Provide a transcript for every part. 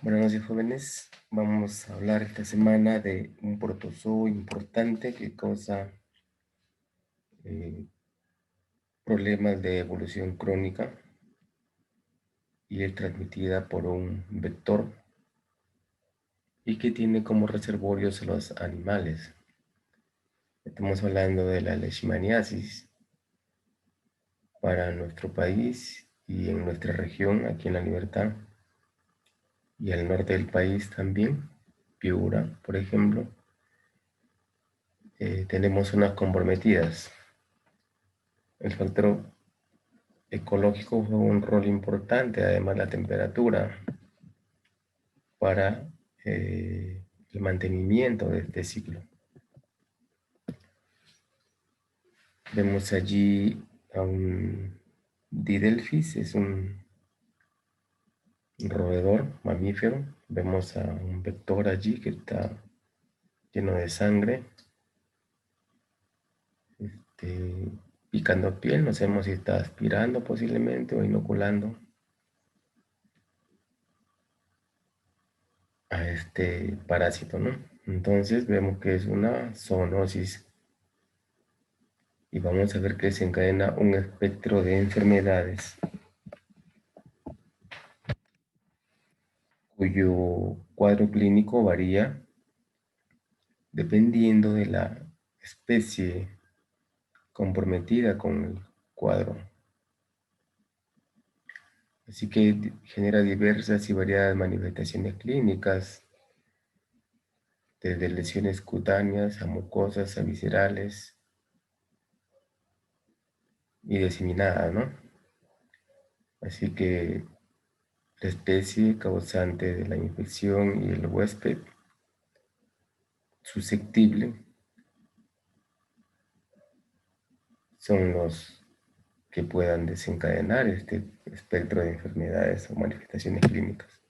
Buenas noches, jóvenes. Vamos a hablar esta semana de un protozoo importante que causa eh, problemas de evolución crónica y es transmitida por un vector y que tiene como reservorios a los animales. Estamos hablando de la leishmaniasis para nuestro país y en nuestra región, aquí en La Libertad, y al norte del país también, Piura, por ejemplo, tenemos zonas comprometidas. El factor ecológico juega un rol importante, además la temperatura, para el mantenimiento de este ciclo. Vemos allí a un Didelphis, es un roedor mamífero. Vemos a un vector allí que está lleno de sangre, picando piel. No sabemos si está aspirando posiblemente o inoculando a este parásito, ¿no? Entonces vemos que es una zoonosis y vamos a ver que desencadena un espectro de enfermedades cuyo cuadro clínico varía dependiendo de la especie comprometida con el cuadro. Así que genera diversas y variadas manifestaciones clínicas, desde lesiones cutáneas a mucosas, a viscerales y diseminadas, ¿no? Así que la especie causante de la infección y el huésped susceptible son los que puedan desencadenar este espectro de enfermedades o manifestaciones clínicas.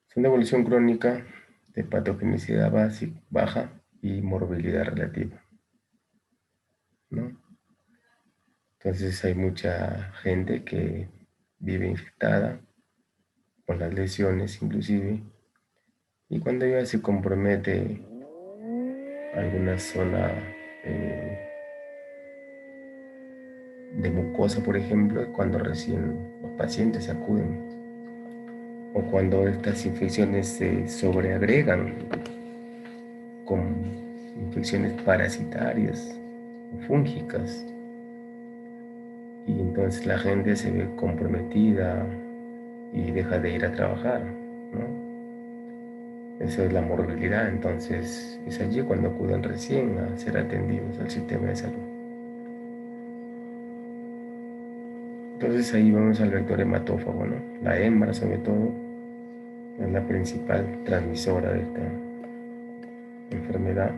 Son de evolución crónica, de patogenicidad baja y morbilidad relativa, ¿no? Entonces hay mucha gente que vive infectada con las lesiones inclusive, y cuando ya se compromete alguna zona de mucosa, por ejemplo, cuando recién los pacientes acuden, o cuando estas infecciones se sobreagregan con infecciones parasitarias o fúngicas, y entonces la gente se ve comprometida y deja de ir a trabajar, ¿no? Eso es la morbilidad. Entonces es allí cuando acuden recién a ser atendidos al sistema de salud. Entonces ahí vamos al vector hematófago, ¿no? La hembra, sobre todo, es la principal transmisora de esta enfermedad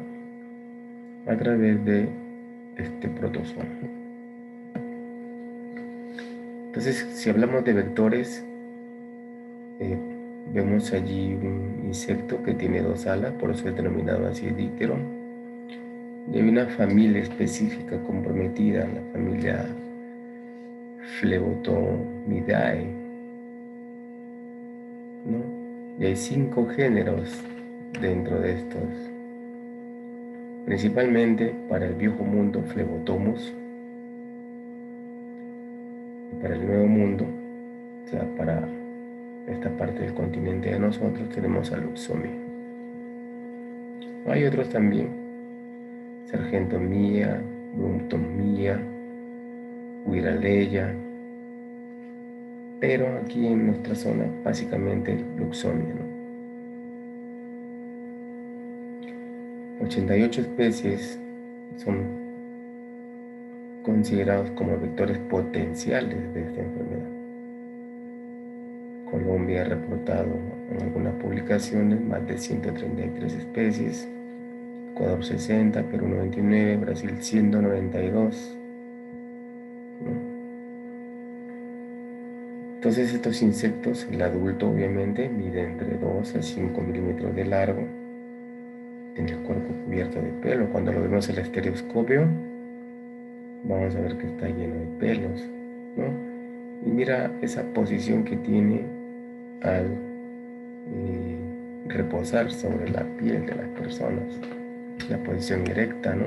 a través de este protozoo. Entonces, si hablamos de vectores, vemos allí un insecto que tiene dos alas, por eso es denominado así díptero. Y hay una familia específica comprometida, la familia Phlebotomidae, ¿no? Y hay 5 géneros dentro de estos, principalmente para el viejo mundo Phlebotomus, y para el nuevo mundo, o sea, para esta parte del continente de nosotros, tenemos a Luxomia. Hay otros también, Sargentomia, Bruntomia, Huiraleya, pero aquí en nuestra zona básicamente Luxomia, ¿no? 88 especies son considerados como vectores potenciales de esta enfermedad. Colombia ha reportado en algunas publicaciones más de 133 especies, Ecuador 60, Perú 99, Brasil 192, ¿no? Entonces estos insectos, el adulto obviamente mide entre 2 a 5 milímetros de largo, tiene el cuerpo cubierto de pelo. Cuando lo vemos en el estereoscopio, vamos a ver que está lleno de pelos, ¿no? Y mira esa posición que tiene al reposar sobre la piel de las personas, la posición erecta, ¿no?,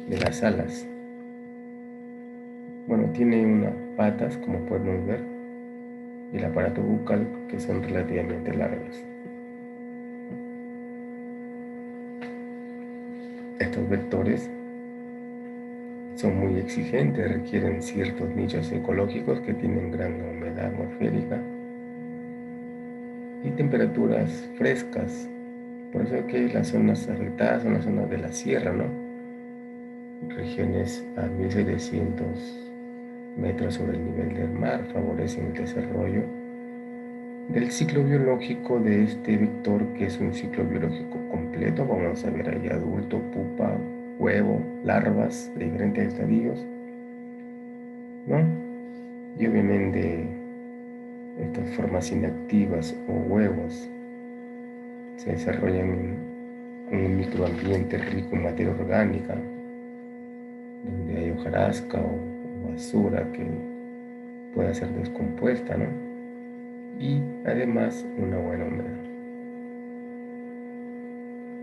de las alas. Bueno, tiene unas patas, como podemos ver, y el aparato bucal, que son relativamente largas. Estos vectores son muy exigentes, requieren ciertos nichos ecológicos que tienen gran humedad atmosférica y temperaturas frescas. Por eso es que las zonas afectadas son las zonas de la sierra, ¿no? Regiones a 1700 metros sobre el nivel del mar favorecen el desarrollo del ciclo biológico de este vector, que es un ciclo biológico completo. Vamos a ver ahí adulto, pupa, huevo, larvas de diferentes estadios, ¿no? Y obviamente estas formas inactivas o huevos se desarrollan en un microambiente rico en materia orgánica, donde hay hojarasca o basura que pueda ser descompuesta, ¿no? Y además una buena humedad.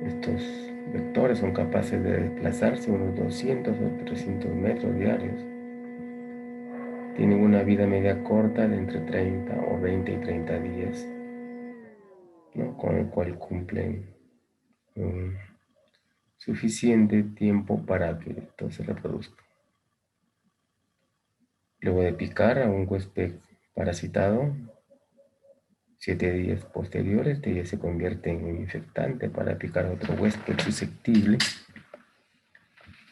Estos vectores son capaces de desplazarse unos 200 o 300 metros diarios. Tienen una vida media corta de entre 30 o 20 y 30 días, ¿no?, con el cual cumplen suficiente tiempo para que esto se reproduzca. Luego de picar a un huésped parasitado, 7 días posteriores, este ya se convierte en un infectante para picar a otro huésped susceptible.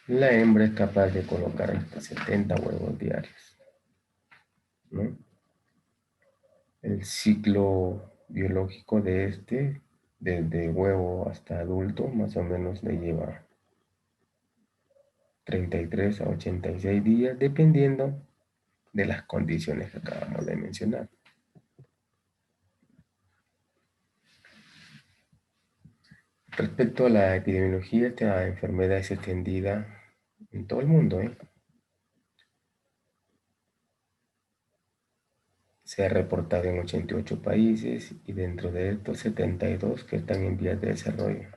La hembra es capaz de colocar hasta 70 huevos diarios, ¿no? El ciclo biológico de este, desde huevo hasta adulto, más o menos le lleva 33 a 86 días, dependiendo de las condiciones que acabamos de mencionar. Respecto a la epidemiología, esta enfermedad es extendida en todo el mundo, Se ha reportado en 88 países y dentro de estos 72 que están en vías de desarrollo.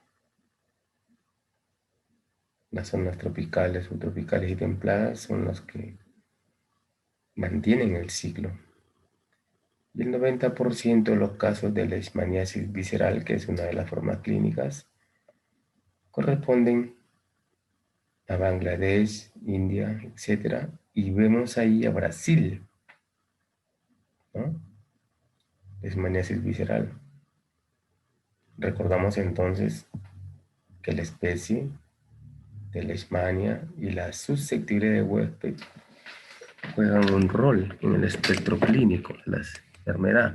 Las zonas tropicales, subtropicales y templadas son las que mantienen el ciclo. Y el 90% de los casos de leishmaniasis visceral, que es una de las formas clínicas, corresponden a Bangladesh, India, etc. Y vemos ahí a Brasil, ¿no? Leishmaniasis visceral. Recordamos entonces que la especie de leishmania y la susceptibilidad de huésped juegan un rol en el espectro clínico de la enfermedad.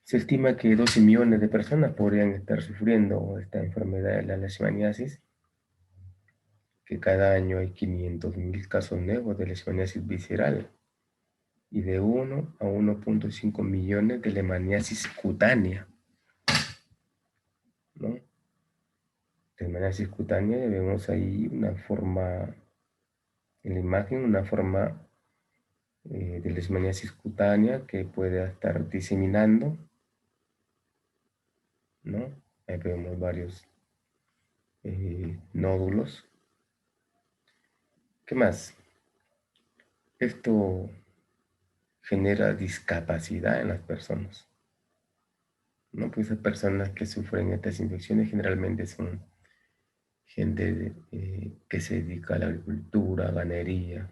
Se estima que 12 millones de personas podrían estar sufriendo esta enfermedad de la leishmaniasis, que cada año hay 500.000 casos nuevos de leishmaniasis visceral y de 1 a 1.5 millones de leishmaniasis cutánea, ¿no? Leishmaniasis cutánea, vemos ahí una forma, en la imagen, una forma de leishmaniasis cutánea que puede estar diseminando, ¿no? Ahí vemos varios nódulos. ¿Qué más? Esto genera discapacidad en las personas, ¿no? Pues las personas que sufren estas infecciones generalmente son gente que se dedica a la agricultura, ganadería.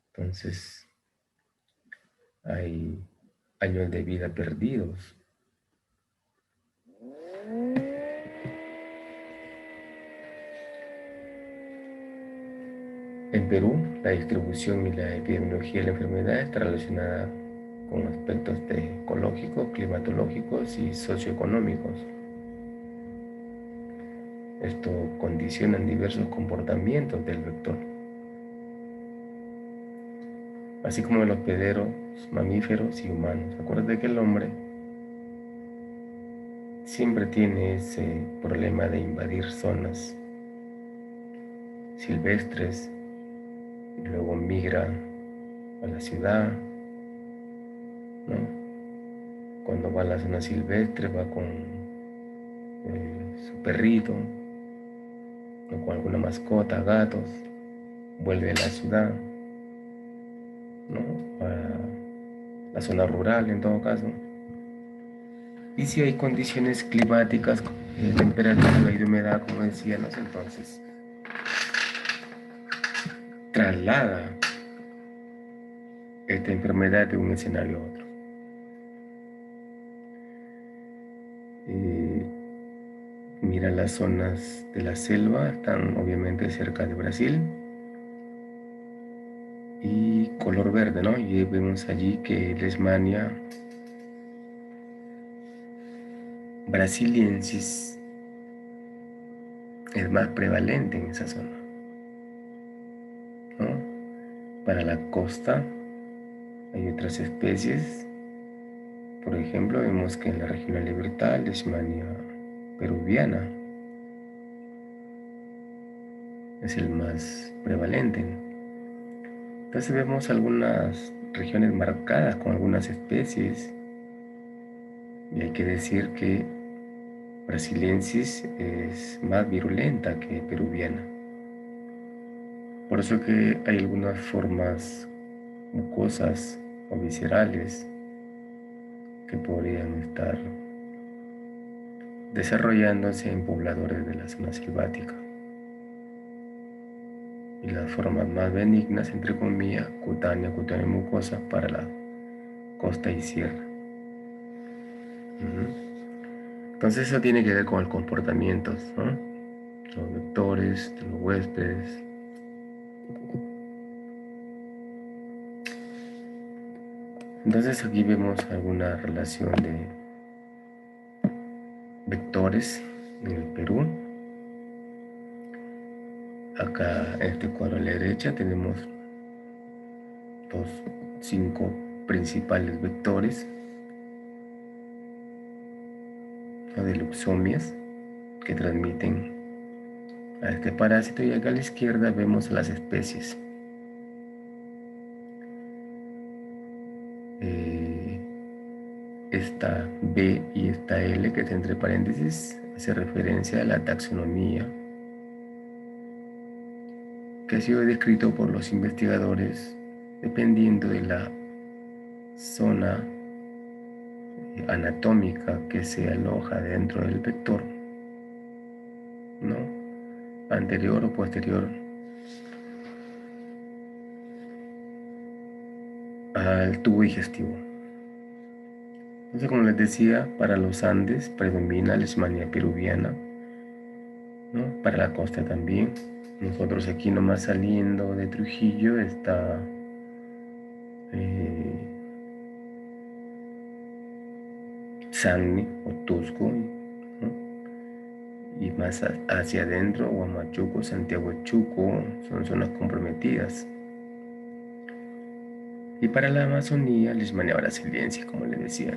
Entonces hay años de vida perdidos. En Perú, la distribución y la epidemiología de la enfermedad está relacionada con aspectos ecológicos, climatológicos y socioeconómicos. Esto condiciona diversos comportamientos del vector, así como el hospederos, mamíferos y humanos. Acuérdate que el hombre siempre tiene ese problema de invadir zonas silvestres y luego migra a la ciudad, ¿no? Cuando va a la zona silvestre va con su perrito, o con alguna mascota, gatos, vuelve a la ciudad, ¿no? A la zona rural en todo caso. Y si hay condiciones climáticas, temperatura y de humedad, como decíamos, entonces traslada esta enfermedad de un escenario a otro. Mira, las zonas de la selva están obviamente cerca de Brasil y color verde, ¿no? Y vemos allí que Leishmania brasiliensis es más prevalente en esa zona, ¿no? Para la costa hay otras especies. Por ejemplo, vemos que en la región de Libertad, Leishmania peruviana es el más prevalente. Entonces vemos algunas regiones marcadas con algunas especies, y hay que decir que brasiliensis es más virulenta que peruviana. Por eso que hay algunas formas mucosas o viscerales que podrían estar desarrollándose en pobladores de la zona selvática. Y las formas más benignas, entre comillas, cutánea y mucosa para la costa y sierra. Entonces eso tiene que ver con el comportamiento, ¿no? Los vectores, de los huéspedes. Entonces aquí vemos alguna relación de vectores en el Perú. Acá en este cuadro a la derecha tenemos 5 principales vectores, ¿no? De luxomias que transmiten a este parásito, y acá a la izquierda vemos las especies. Esta B y esta L que está entre paréntesis hace referencia a la taxonomía que ha sido descrito por los investigadores dependiendo de la zona anatómica que se aloja dentro del vector, ¿no? Anterior o posterior al tubo digestivo. Entonces, como les decía, para los Andes predomina la Leishmania peruviana, ¿no? Para la costa también. Nosotros aquí nomás saliendo de Trujillo está Sagni o Tusco, ¿no? Y más hacia adentro, Huamachuco, Santiago de Chuco, son zonas comprometidas. Y para la Amazonía, Leishmania brasiliensis, como les decía.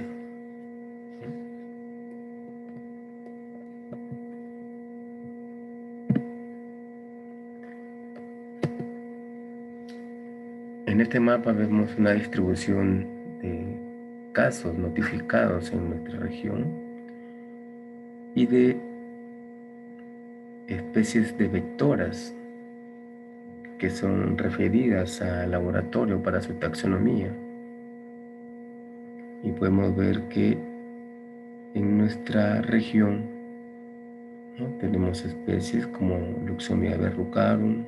En este mapa vemos una distribución de casos notificados en nuestra región y de especies de vectoras que son referidas al laboratorio para su taxonomía. Y podemos ver que en nuestra región, ¿no? Tenemos especies como Luxomia verrucarum,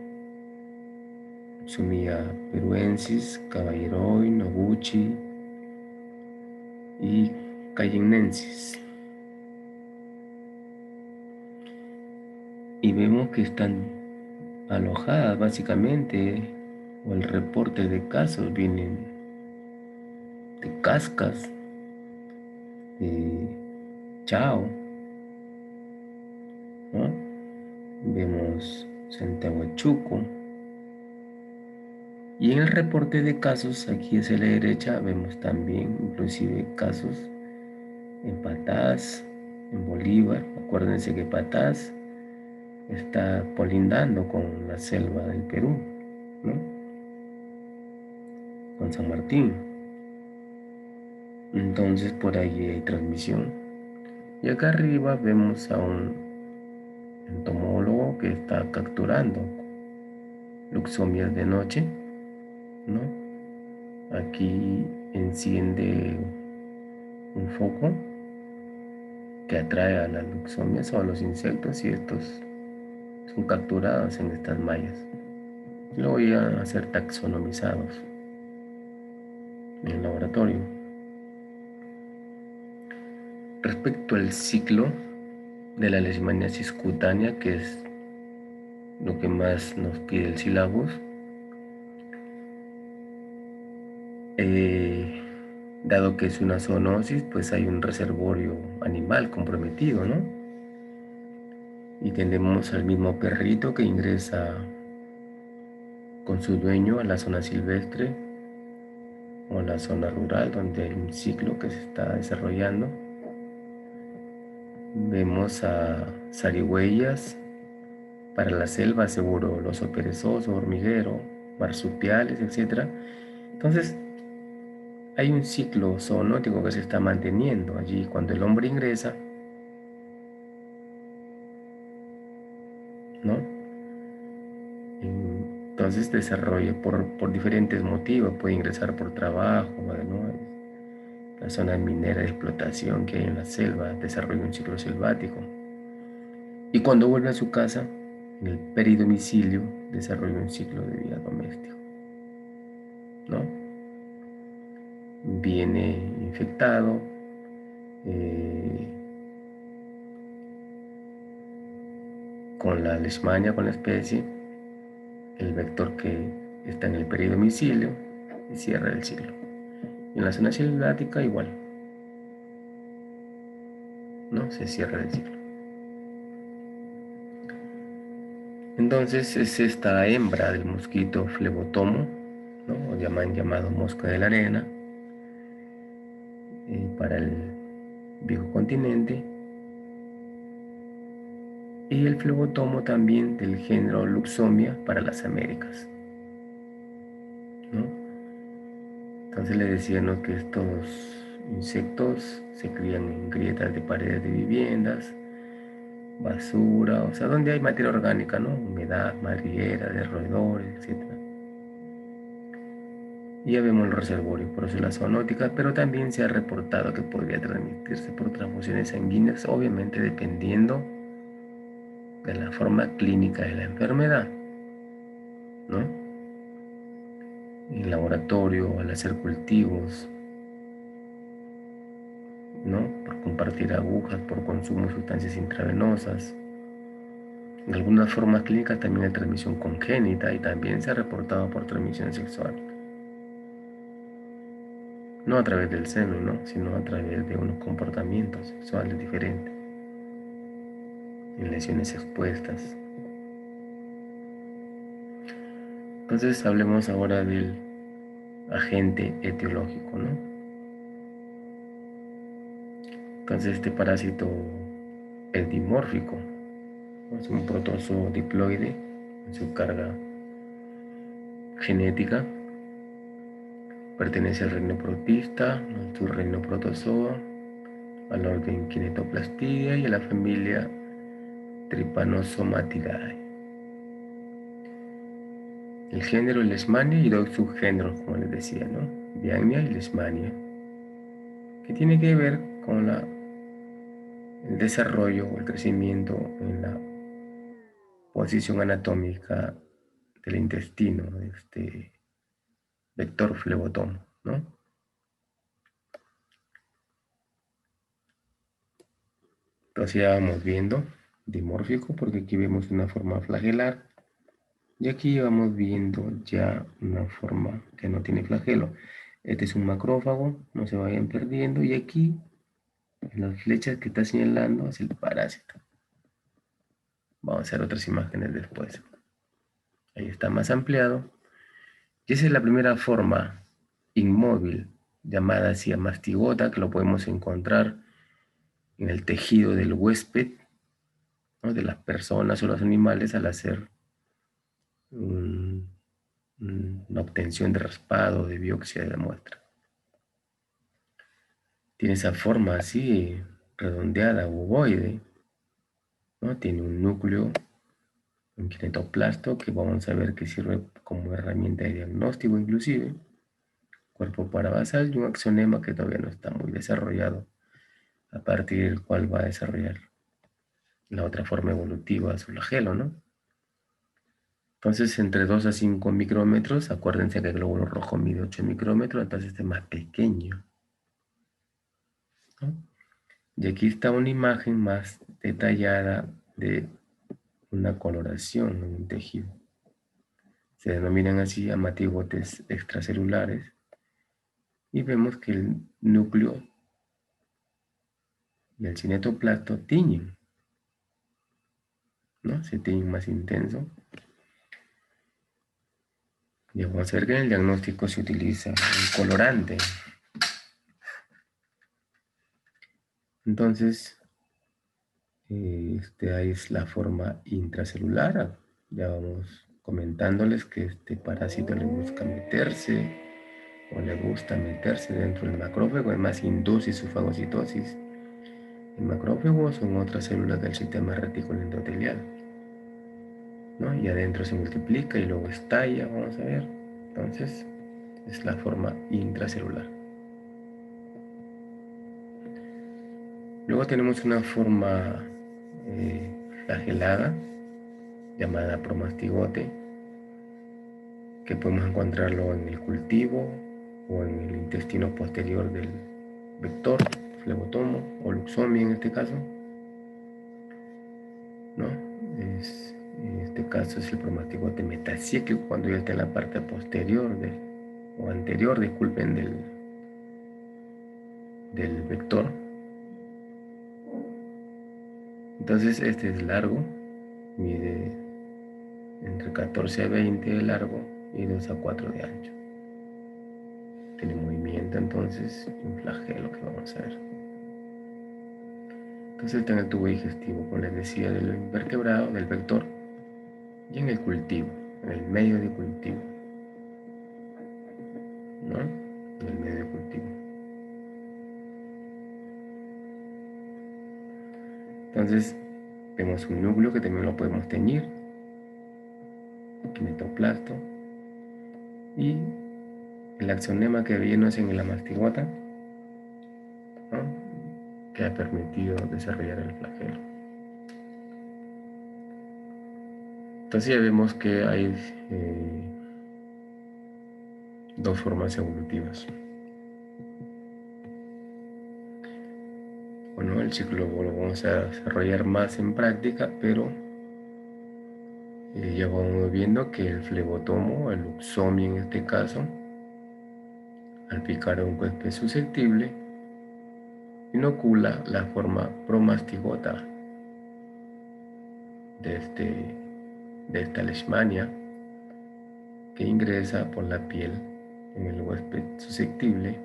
Luxomia peruensis, caballeroi, noguchi y cayennensis. Y vemos que están alojadas básicamente, o el reporte de casos vienen de Cascas, de Chao, ¿no? Vemos Santiaguachuco, y en el reporte de casos aquí hacia la derecha vemos también inclusive casos en Patás, en Bolívar. Acuérdense que Patás está colindando con la selva del Perú, ¿no? con San Martín. Entonces por ahí hay transmisión. Y acá arriba vemos a un entomólogo que está capturando luxomias de noche, ¿no? Aquí enciende un foco que atrae a las luxomias o a los insectos y estos son capturados en estas mallas. Luego llegan a ser taxonomizados en el laboratorio. Respecto al ciclo de la leishmaniasis cutánea, que es lo que más nos pide el sílabus, dado que es una zoonosis, pues hay un reservorio animal comprometido, ¿no? Y tenemos al mismo perrito que ingresa con su dueño a la zona silvestre o a la zona rural donde hay un ciclo que se está desarrollando. Vemos a zarigüeyas para la selva, seguro el oso perezoso, hormiguero, marsupiales, etc. Entonces, hay un ciclo zoonótico que se está manteniendo allí cuando el hombre ingresa, ¿no? Entonces desarrolla por diferentes motivos, puede ingresar por trabajo, ¿no? La zona minera de explotación que hay en la selva desarrolla un ciclo selvático. Y cuando vuelve a su casa, en el peridomicilio, desarrolla un ciclo de vida doméstico, ¿no? Viene infectado, eh, con la leishmania, con la especie, el vector que está en el peridomicilio y cierra el ciclo. Y en la zona selvática igual, ¿no? Se cierra el ciclo. Entonces es esta hembra del mosquito flebotomo, ¿no? O llamado mosca de la arena, para el viejo continente, y el flebotomo también del género Luxomia para las Américas, ¿no? Entonces le decían, ¿no?, que estos insectos se crían en grietas de paredes de viviendas, basura, o sea, donde hay materia orgánica, ¿no? Humedad, madriguera, de roedores, etc. Y ya vemos el reservorio, por eso la zoonótica, pero también se ha reportado que podría transmitirse por transfusiones sanguíneas, obviamente dependiendo de la forma clínica de la enfermedad, ¿no? En laboratorio, al hacer cultivos, ¿no? Por compartir agujas, por consumo de sustancias intravenosas. En algunas formas clínicas también hay transmisión congénita y también se ha reportado por transmisión sexual. No a través del seno, ¿no?, sino a través de unos comportamientos sexuales diferentes, en lesiones expuestas. Entonces hablemos ahora del agente etiológico, ¿no? Entonces este parásito es dimórfico, ¿no? Es un protozoo diploide en su carga genética. Pertenece al reino protista, al subreino protozoa, al orden Kinetoplastidae y a la familia Trypanosomatidae. El género es Leishmania y dos subgéneros, como les decía, ¿no? Viagna y Leishmania, que tiene que ver con el desarrollo o el crecimiento en la posición anatómica del intestino de este vector flebotomo, ¿no? Entonces ya vamos viendo dimórfico, porque aquí vemos una forma flagelar, y aquí vamos viendo ya una forma que no tiene flagelo. Este es un macrófago, no se vayan perdiendo, y aquí en las flechas que está señalando es el parásito. Vamos a hacer otras imágenes después. Ahí está más ampliado. Y esa es la primera forma inmóvil, llamada así mastigota, que lo podemos encontrar en el tejido del huésped, ¿no?, de las personas o los animales al hacer un una obtención de raspado, de biopsia de la muestra. Tiene esa forma así, redondeada, ovoide, ¿no? Tiene un núcleo, un kinetoplasto, que vamos a ver que sirve como herramienta de diagnóstico inclusive, cuerpo parabasal y un axonema que todavía no está muy desarrollado, a partir del cual va a desarrollar la otra forma evolutiva, su flagelo, ¿no? Entonces, entre 2 a 5 micrómetros, acuérdense que el glóbulo rojo mide 8 micrómetros, entonces este es más pequeño, ¿no? Y aquí está una imagen más detallada de una coloración en un tejido. Se denominan así amatigotes extracelulares. Y vemos que el núcleo y el cinetoplasto tiñen, ¿no? Se tiñen más intenso. Y vamos a ver que en el diagnóstico se utiliza un colorante. Entonces, esta es la forma intracelular. Ya vamos comentándoles que este parásito le busca meterse o le gusta meterse dentro del macrófago, además induce su fagocitosis. El macrófago son otras células del sistema retículo endotelial, ¿no? Y adentro se multiplica y luego estalla, vamos a ver. Entonces, es la forma intracelular. Luego tenemos una forma flagelada, llamada promastigote, que podemos encontrarlo en el cultivo o en el intestino posterior del vector, flebotomo o luxomia en este caso, ¿no? En este caso es el promastigote metacíclico cuando ya está en la parte posterior o anterior, disculpen, del vector. Entonces este es largo, mide entre 14 a 20 de largo y 2 a 4 de ancho. Tiene movimiento, entonces, un flagelo que vamos a ver. Entonces está en el tubo digestivo, como les decía, del invertebrado, del vector, y en el cultivo, en el medio de cultivo, ¿no? En el medio de cultivo. Entonces vemos un núcleo que también lo podemos teñir, kinetoplasto, y el axonema que vimos en la mastigota, ¿no? Que ha permitido desarrollar el flagelo. Entonces ya vemos que hay dos formas evolutivas. Bueno, el ciclo lo vamos a desarrollar más en práctica, pero ya vamos viendo que el flebotomo, el luxomia en este caso, al picar a un huésped susceptible, inocula la forma promastigota de esta leishmania que ingresa por la piel en el huésped susceptible,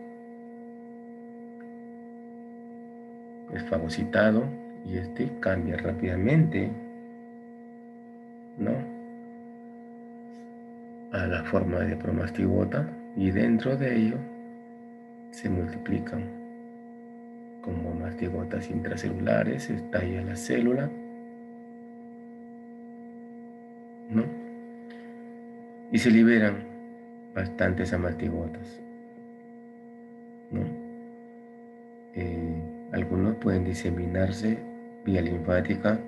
es fagocitado y este cambia rápidamente, ¿no?, a la forma de promastigota, y dentro de ello se multiplican como mastigotas intracelulares, estalla la célula, ¿no?, y se liberan bastantes amastigotas, ¿no? Algunos pueden diseminarse vía linfática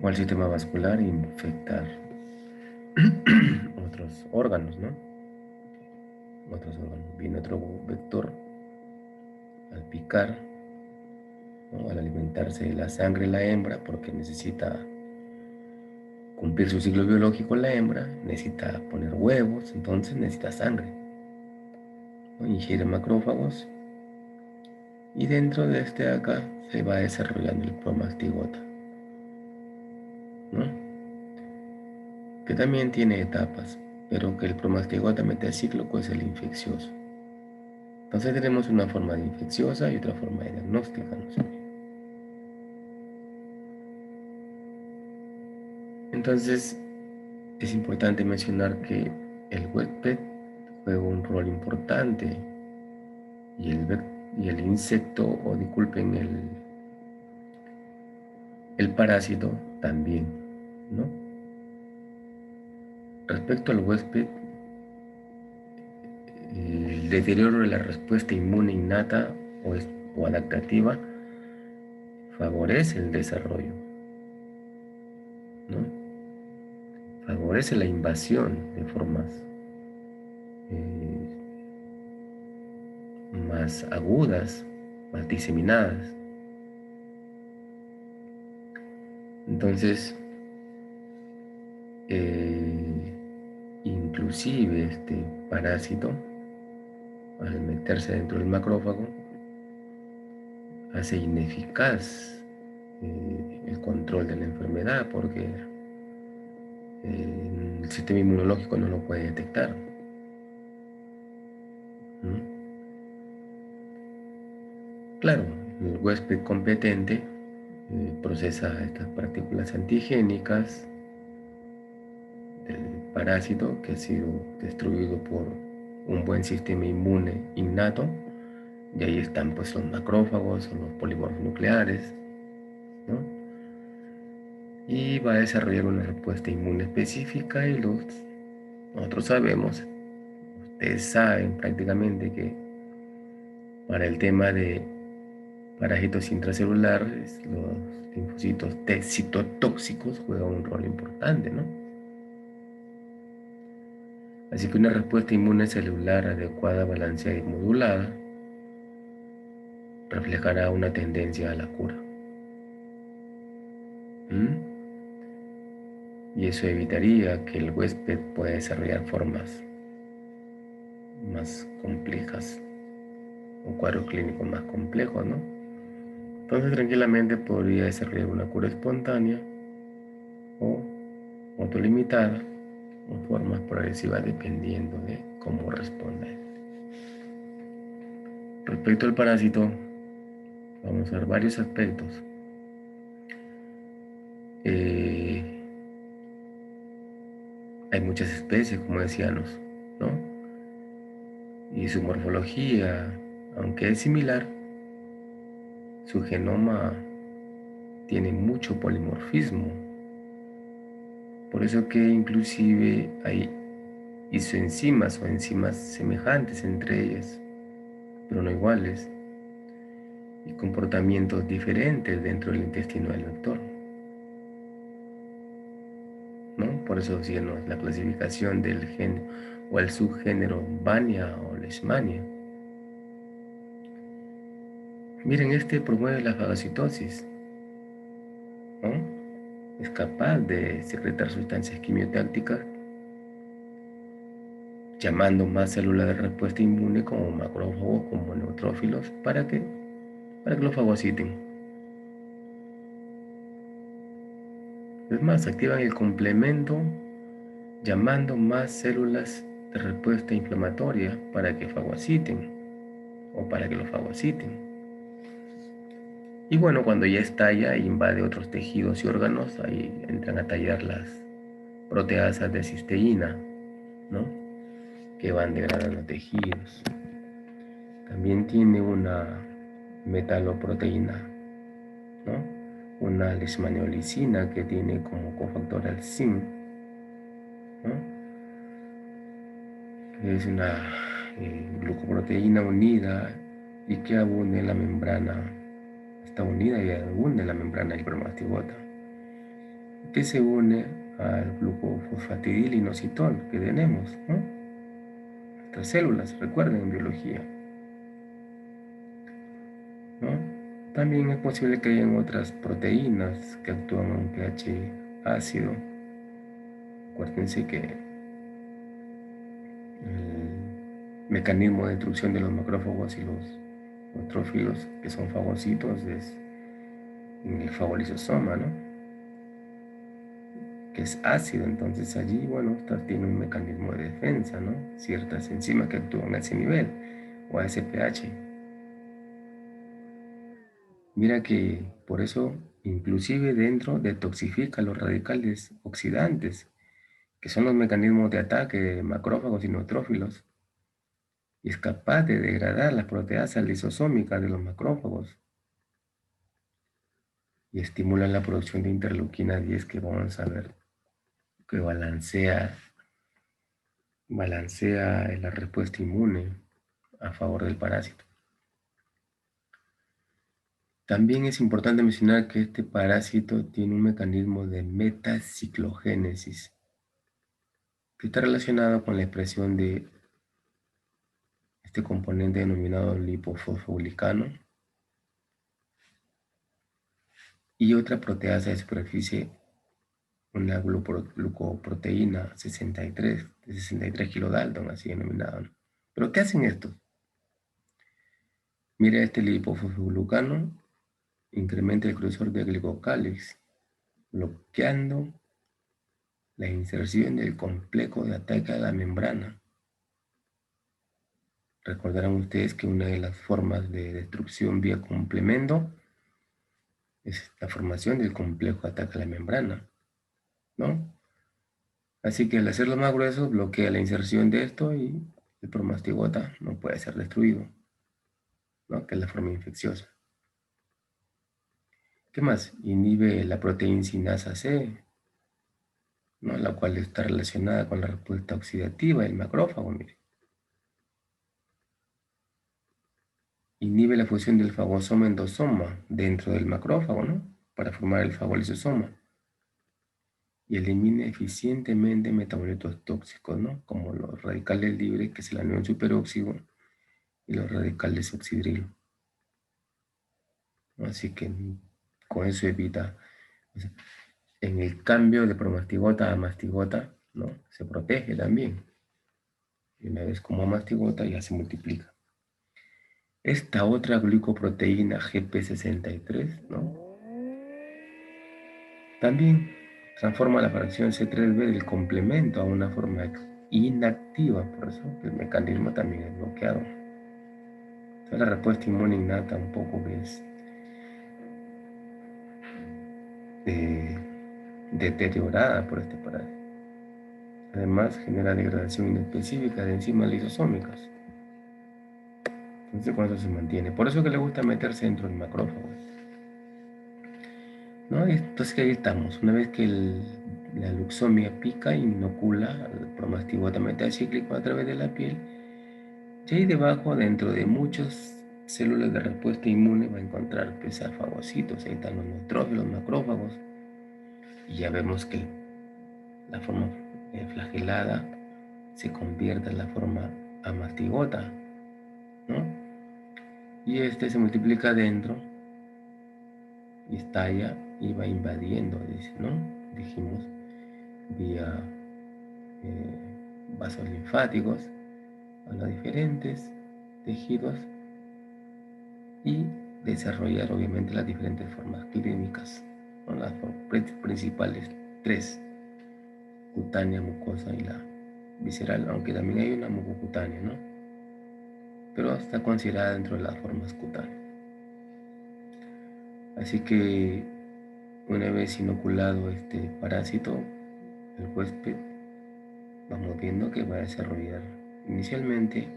o al sistema vascular e infectar otros órganos, ¿no? Otros órganos. Viene otro vector al picar, ¿no?, al alimentarse de la sangre de la hembra, porque necesita cumplir su ciclo biológico la hembra, necesita poner huevos, entonces necesita sangre, ¿no? Ingiere macrófagos y dentro de este de acá se va desarrollando el promastigota, ¿no?, que también tiene etapas, pero que el promastigota metacíclico es el infeccioso. Entonces tenemos una forma de infecciosa y otra forma de diagnóstica, ¿no? Entonces, Es importante mencionar que el huésped juega un rol importante y el insecto, o disculpen, el parásito también, ¿no? Respecto al huésped, el deterioro de la respuesta inmune innata o adaptativa favorece el desarrollo, ¿no? Favorece la invasión de formas eh, más agudas, más diseminadas. Entonces, inclusive este parásito, al meterse dentro del macrófago, hace ineficaz el control de la enfermedad porque el sistema inmunológico no lo puede detectar, ¿no? Claro, el huésped competente procesa estas partículas antigénicas del parásito que ha sido destruido por un buen sistema inmune innato, y ahí están pues los macrófagos o los polímeros nucleares, ¿no? Y va a desarrollar una respuesta inmune específica y nosotros sabemos, ustedes saben prácticamente que para el tema de parásitos intracelulares, los linfocitos T citotóxicos juegan un rol importante, ¿no? Así que una respuesta inmune celular adecuada, balanceada y modulada reflejará una tendencia a la cura. ¿Mm? Y eso evitaría que el huésped pueda desarrollar formas más complejas o cuadros clínicos más complejos, ¿no? Entonces tranquilamente podría desarrollar una cura espontánea o autolimitada o formas progresivas dependiendo de cómo responda. Respecto al parásito, vamos a ver varios aspectos. Eh, Hay muchas especies, como decíamos, ¿no? Y su morfología, aunque es similar, su genoma tiene mucho polimorfismo. Por eso que inclusive hay isoenzimas o enzimas semejantes entre ellas, pero no iguales, y comportamientos diferentes dentro del intestino del vector, ¿no? Por eso sí, ¿no? La clasificación del género o el subgénero Vania o Leishmania. Miren, este promueve la fagocitosis, ¿no? Es capaz de secretar sustancias quimiotácticas, llamando más células de respuesta inmune como macrófagos, como neutrófilos, para que lo fagociten. Es más, activan el complemento llamando más células de respuesta inflamatoria para que fagociten o para que lo fagociten. Y bueno, cuando ya estalla e invade otros tejidos y órganos, ahí entran a tallar las proteasas de cisteína, ¿no? Que van degradando tejidos. También tiene una metaloproteína, ¿no? Una leishmaniolicina que tiene como cofactor al zinc, ¿no? Que es una glucoproteína unida y que abunde en la membrana, está unida y abunde en la membrana del bromastigota, que se une al glucofosfatidilinositol que tenemos, ¿no? Nuestras células, recuerden en biología, ¿no? También es posible que hayan otras proteínas que actúan a un pH ácido. Acuérdense que el mecanismo de destrucción de los macrófagos y los neutrófilos, que son fagocitos, es en el fagolisosoma, ¿no? Que es ácido, entonces allí, bueno, esta tiene un mecanismo de defensa, ¿no? Ciertas enzimas que actúan a ese nivel o a ese pH. Mira que por eso, inclusive dentro, detoxifica los radicales oxidantes que son los mecanismos de ataque de macrófagos y neutrófilos, y es capaz de degradar las proteasas lisosómicas de los macrófagos y estimula la producción de interleuquina 10 que vamos a ver que balancea la respuesta inmune a favor del parásito. También es importante mencionar que este parásito tiene un mecanismo de metaciclogénesis que está relacionado con la expresión de este componente denominado lipofosfogulicano y otra proteasa de superficie, una glucoproteína 63, de 63 kilodalton, así denominado, ¿no? ¿Pero qué hacen estos? Mira, este lipofosfoglucano incrementa el grosor del glicocálix, bloqueando la inserción del complejo de ataque a la membrana. Recordarán ustedes que una de las formas de destrucción vía complemento es la formación del complejo de ataque a la membrana, ¿no? Así que al hacerlo más grueso bloquea la inserción de esto y el promastigota no puede ser destruido, ¿no? Que es la forma infecciosa. ¿Qué más? Inhibe la proteína sinasa C, ¿no? La cual está relacionada con la respuesta oxidativa del macrófago, mire. Inhibe la fusión del fagosoma-endosoma dentro del macrófago, ¿no? Para formar el fagolisosoma. Y elimina eficientemente metabolitos tóxicos, ¿no? Como los radicales libres, que es el anión superóxido, y los radicales oxidrilo. ¿No? Así que con eso evita, o sea, en el cambio de promastigota a mastigota, ¿no? Se protege también. Y una vez como mastigota ya se multiplica. Esta otra glicoproteína GP63, ¿no? También transforma la fracción C3b del complemento a una forma inactiva, por eso el mecanismo también es bloqueado. Entonces, la respuesta inmune innata un poco es deteriorada por este parásito. Además, genera degradación inespecífica de enzimas lisosómicas. Entonces, con eso se mantiene. Por eso que le gusta meterse dentro del macrófago, ¿no? Entonces ahí estamos. Una vez que la luxomia pica, inocula al promastigota metacíclico a través de la piel, y ahí debajo, dentro de muchas células de respuesta inmune, va a encontrar pues, a fagocitos. Ahí están los neutrófilos, macrófagos. Y ya vemos que la forma flagelada se convierte en la forma amastigota, ¿no? Y este se multiplica adentro y estalla y va invadiendo, dice, ¿no? Dijimos, vía vasos linfáticos a los diferentes tejidos y desarrollar obviamente las diferentes formas clínicas, ¿no? Las principales tres: cutánea, mucosa y la visceral, aunque también hay una mucocutánea, ¿no? Pero está considerada dentro de las formas cutáneas. Así que una vez inoculado este parásito, el huésped, vamos viendo que va a desarrollar inicialmente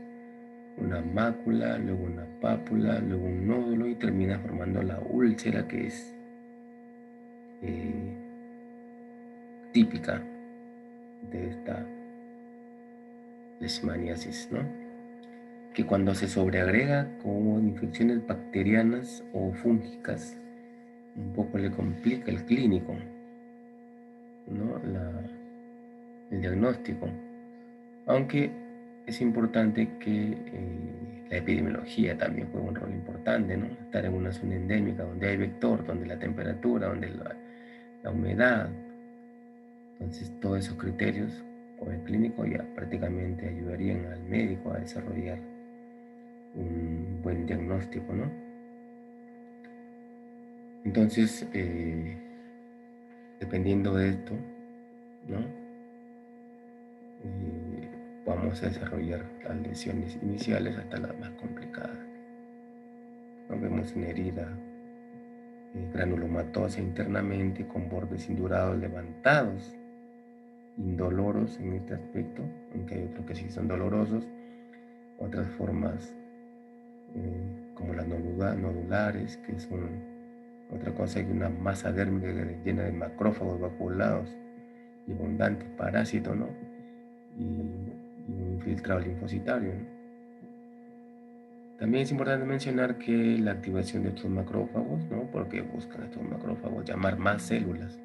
una mácula, luego una pápula, luego un nódulo y termina formando la úlcera, que es eh, típica de esta leishmaniasis, ¿no? Que cuando se sobreagrega con infecciones bacterianas o fúngicas, un poco le complica el clínico, ¿no? El diagnóstico. Aunque es importante que la epidemiología también juega un rol importante, ¿no? Estar en una zona endémica donde hay vector, donde la temperatura, donde la humedad. Entonces, todos esos criterios con el clínico ya prácticamente ayudarían al médico a desarrollar un buen diagnóstico, ¿no? Entonces, dependiendo de esto, ¿no? Vamos a desarrollar las lesiones iniciales hasta las más complicadas. ¿No? Vemos una herida granulomatosa internamente con bordes indurados levantados, indoloros en este aspecto, aunque hay otros que sí son dolorosos, otras formas como las nodulares, que son otra cosa, que una masa dérmica llena de macrófagos vacuolados y abundantes parásitos, ¿no? Y un infiltrado linfocitario, ¿no? También es importante mencionar que la activación de estos macrófagos, ¿no? Porque buscan estos macrófagos llamar más células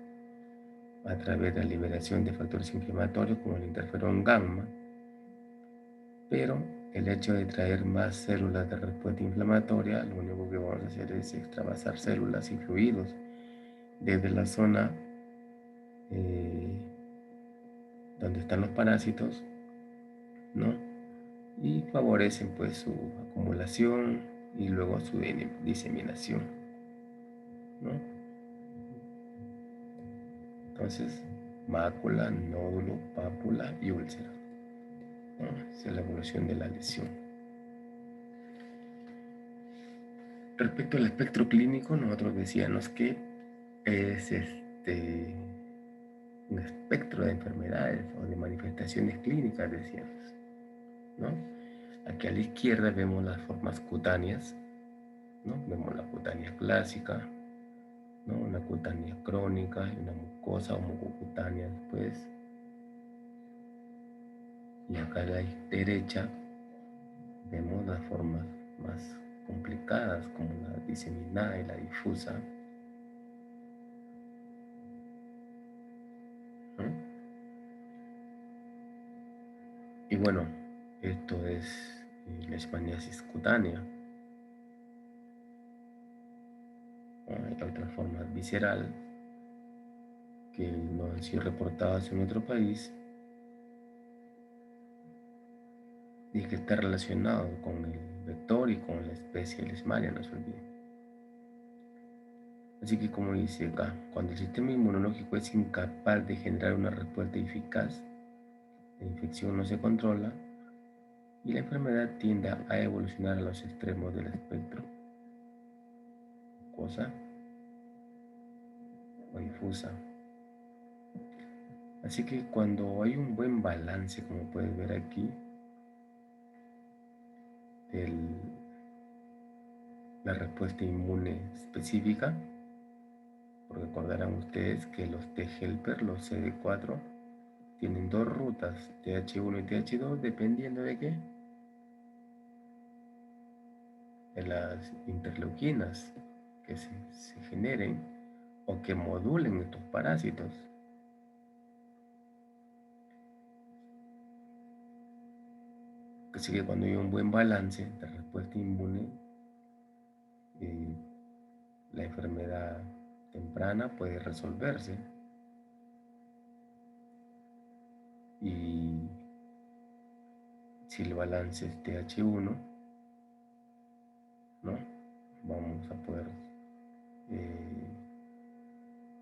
a través de la liberación de factores inflamatorios como el interferón gamma, pero el hecho de traer más células de respuesta inflamatoria, lo único que vamos a hacer es extravasar células y fluidos desde la zona eh, donde están los parásitos, ¿no? Y favorecen pues su acumulación y luego su diseminación, ¿no? Entonces, mácula, nódulo, pápula y úlcera, ¿no? Esa es la evolución de la lesión. Respecto al espectro clínico, nosotros decíamos que es un espectro de enfermedades o de manifestaciones clínicas, decíamos, ¿no? Aquí a la izquierda vemos las formas cutáneas, ¿no? Vemos la cutánea clásica, ¿no? Una cutánea crónica y una mucosa o mucocutánea después. Y acá a la derecha vemos las formas más complicadas como la diseminada y la difusa, ¿no? Y bueno, esto es la leishmaniasis cutánea. Hay otra forma visceral que no han sido reportadas en nuestro país y que está relacionado con el vector y con la especie leishmania, no se olviden. Así que como dice acá, cuando el sistema inmunológico es incapaz de generar una respuesta eficaz, la infección no se controla y la enfermedad tiende a evolucionar a los extremos del espectro, mucosa o difusa. Así que cuando hay un buen balance, como puedes ver aquí, de la respuesta inmune específica, porque recordarán ustedes que los T-helper, los CD4, tienen dos rutas, TH1 y TH2, dependiendo de qué, de las interleuquinas que se generen o que modulen estos parásitos. Así que cuando hay un buen balance de respuesta inmune, eh, la enfermedad temprana puede resolverse y si el balance es TH1, ¿no? Vamos a poder eh,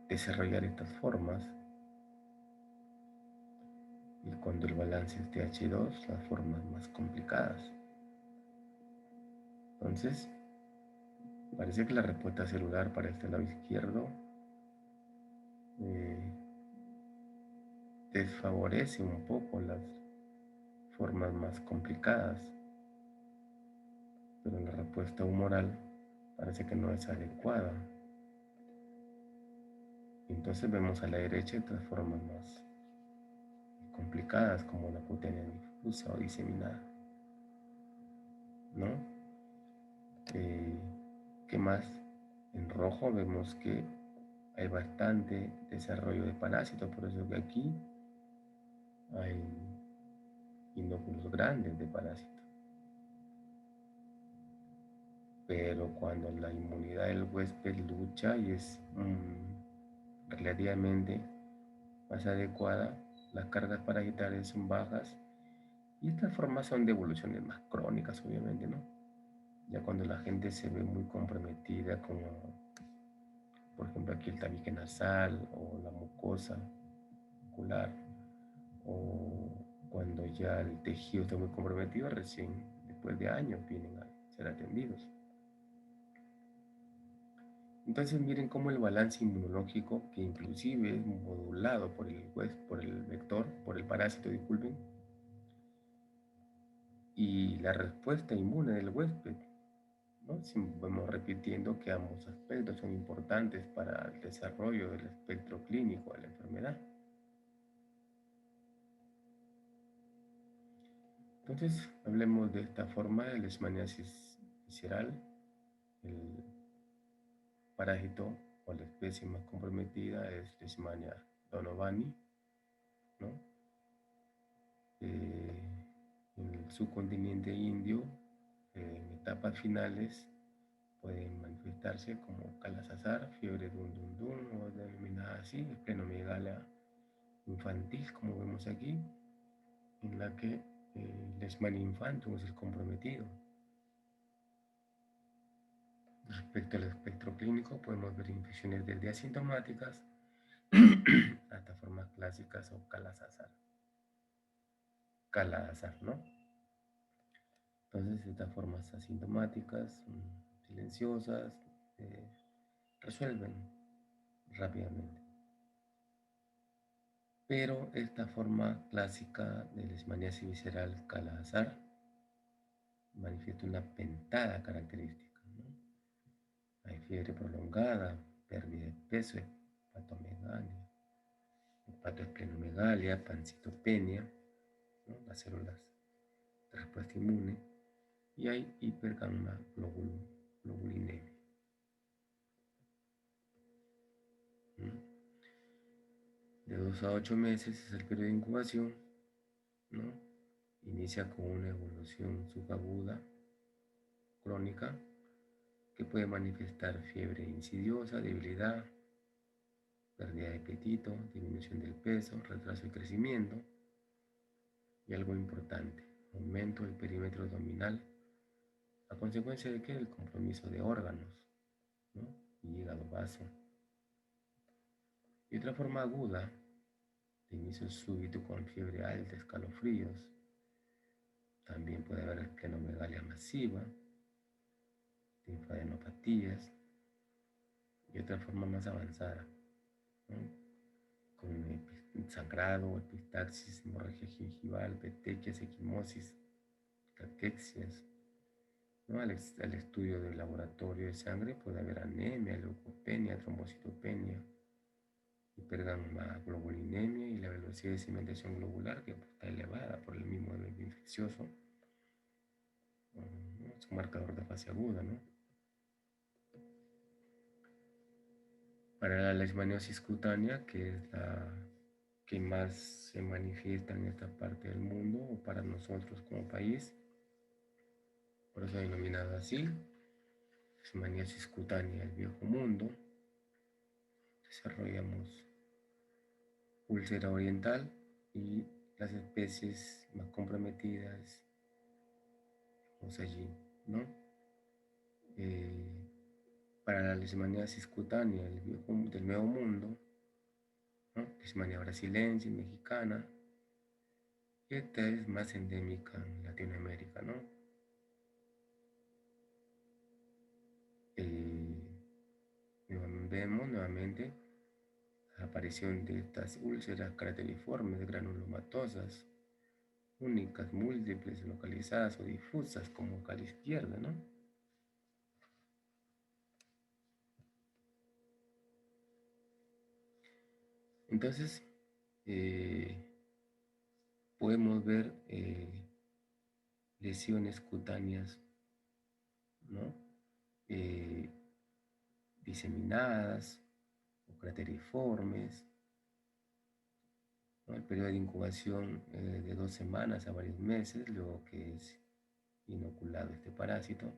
desarrollar estas formas y cuando el balance es TH2, las formas más complicadas. Entonces, parece que la respuesta celular para este lado izquierdo eh, desfavorece un poco las formas más complicadas, pero la respuesta humoral parece que no es adecuada. Entonces vemos a la derecha otras formas más complicadas como la cutánea difusa o diseminada, ¿no? ¿Qué más? En rojo vemos que hay bastante desarrollo de parásitos, por eso que aquí hay inóculos grandes de parásitos. Pero cuando la inmunidad del huésped lucha y es relativamente más adecuada, las cargas parasitarias son bajas y estas formas son de evoluciones más crónicas, obviamente, ¿no? Ya cuando la gente se ve muy comprometida, como por ejemplo aquí el tabique nasal o la mucosa ocular, o cuando ya el tejido está muy comprometido, recién después de años vienen a ser atendidos. Entonces miren cómo el balance inmunológico, que inclusive es modulado por por el vector, por el parásito, disculpen, y la respuesta inmune del huésped, ¿no? Si vamos repitiendo que ambos aspectos son importantes para el desarrollo del espectro clínico de la enfermedad. Entonces, hablemos de esta forma de leishmaniasis visceral, el parásito o la especie más comprometida es Leishmania donovani, ¿no? En el subcontinente indio, en etapas finales, pueden manifestarse como calasazar, fiebre dun o denominada así, esplenomegalia infantil, como vemos aquí, en la que Leishmania infantum es el comprometido. Respecto al espectro clínico, podemos ver infecciones desde asintomáticas hasta formas clásicas o calazar, ¿no? Entonces, estas formas asintomáticas, silenciosas, eh, resuelven rápidamente. Pero esta forma clásica de leishmaniasis visceral calazar manifiesta una pentada característica, ¿no? Hay fiebre prolongada, pérdida de peso, hepatomegalia, hepatoesplenomegalia, pancitopenia, ¿no? Las células de respuesta inmune, y hay hipergamma globulinemia. De 2 a 8 meses es el periodo de incubación, ¿no? Inicia con una evolución subaguda crónica que puede manifestar fiebre insidiosa, debilidad, pérdida de apetito, disminución del peso, retraso del crecimiento y algo importante, aumento del perímetro abdominal a consecuencia de que el compromiso de órganos, ¿no? Hígado, vaso. Y otra forma aguda, de inicio súbito con fiebre alta, escalofríos. También puede haber esplenomegalia masiva, linfadenopatías y otra forma más avanzada, ¿no? Con sangrado, epistaxis, hemorragia gingival, petequias, equimosis, caquexias. ¿No? Al estudio del laboratorio de sangre puede haber anemia, leucopenia, trombocitopenia, hipergamma-globulinemia y la velocidad de cimentación globular que está elevada por el mismo evento infeccioso, ¿no? Es un marcador de fase aguda, ¿no? Para la leishmaniosis cutánea, que es la que más se manifiesta en esta parte del mundo o para nosotros como país, por eso denominada así, leishmaniasis cutánea, el viejo mundo, desarrollamos úlcera oriental y las especies más comprometidas vemos allí, ¿no? Eh, para la leishmaniasis cutánea del nuevo mundo, ¿no? Leishmania brasilense, mexicana, y esta es más endémica en Latinoamérica, ¿no? Vemos nuevamente la aparición de estas úlceras crateriformes granulomatosas, únicas, múltiples, localizadas o difusas como cara izquierda, ¿no? Entonces, eh, podemos ver lesiones cutáneas, ¿no? Eh, diseminadas o crateriformes, ¿no? El periodo de incubación de 2 semanas a varios meses, luego que es inoculado este parásito.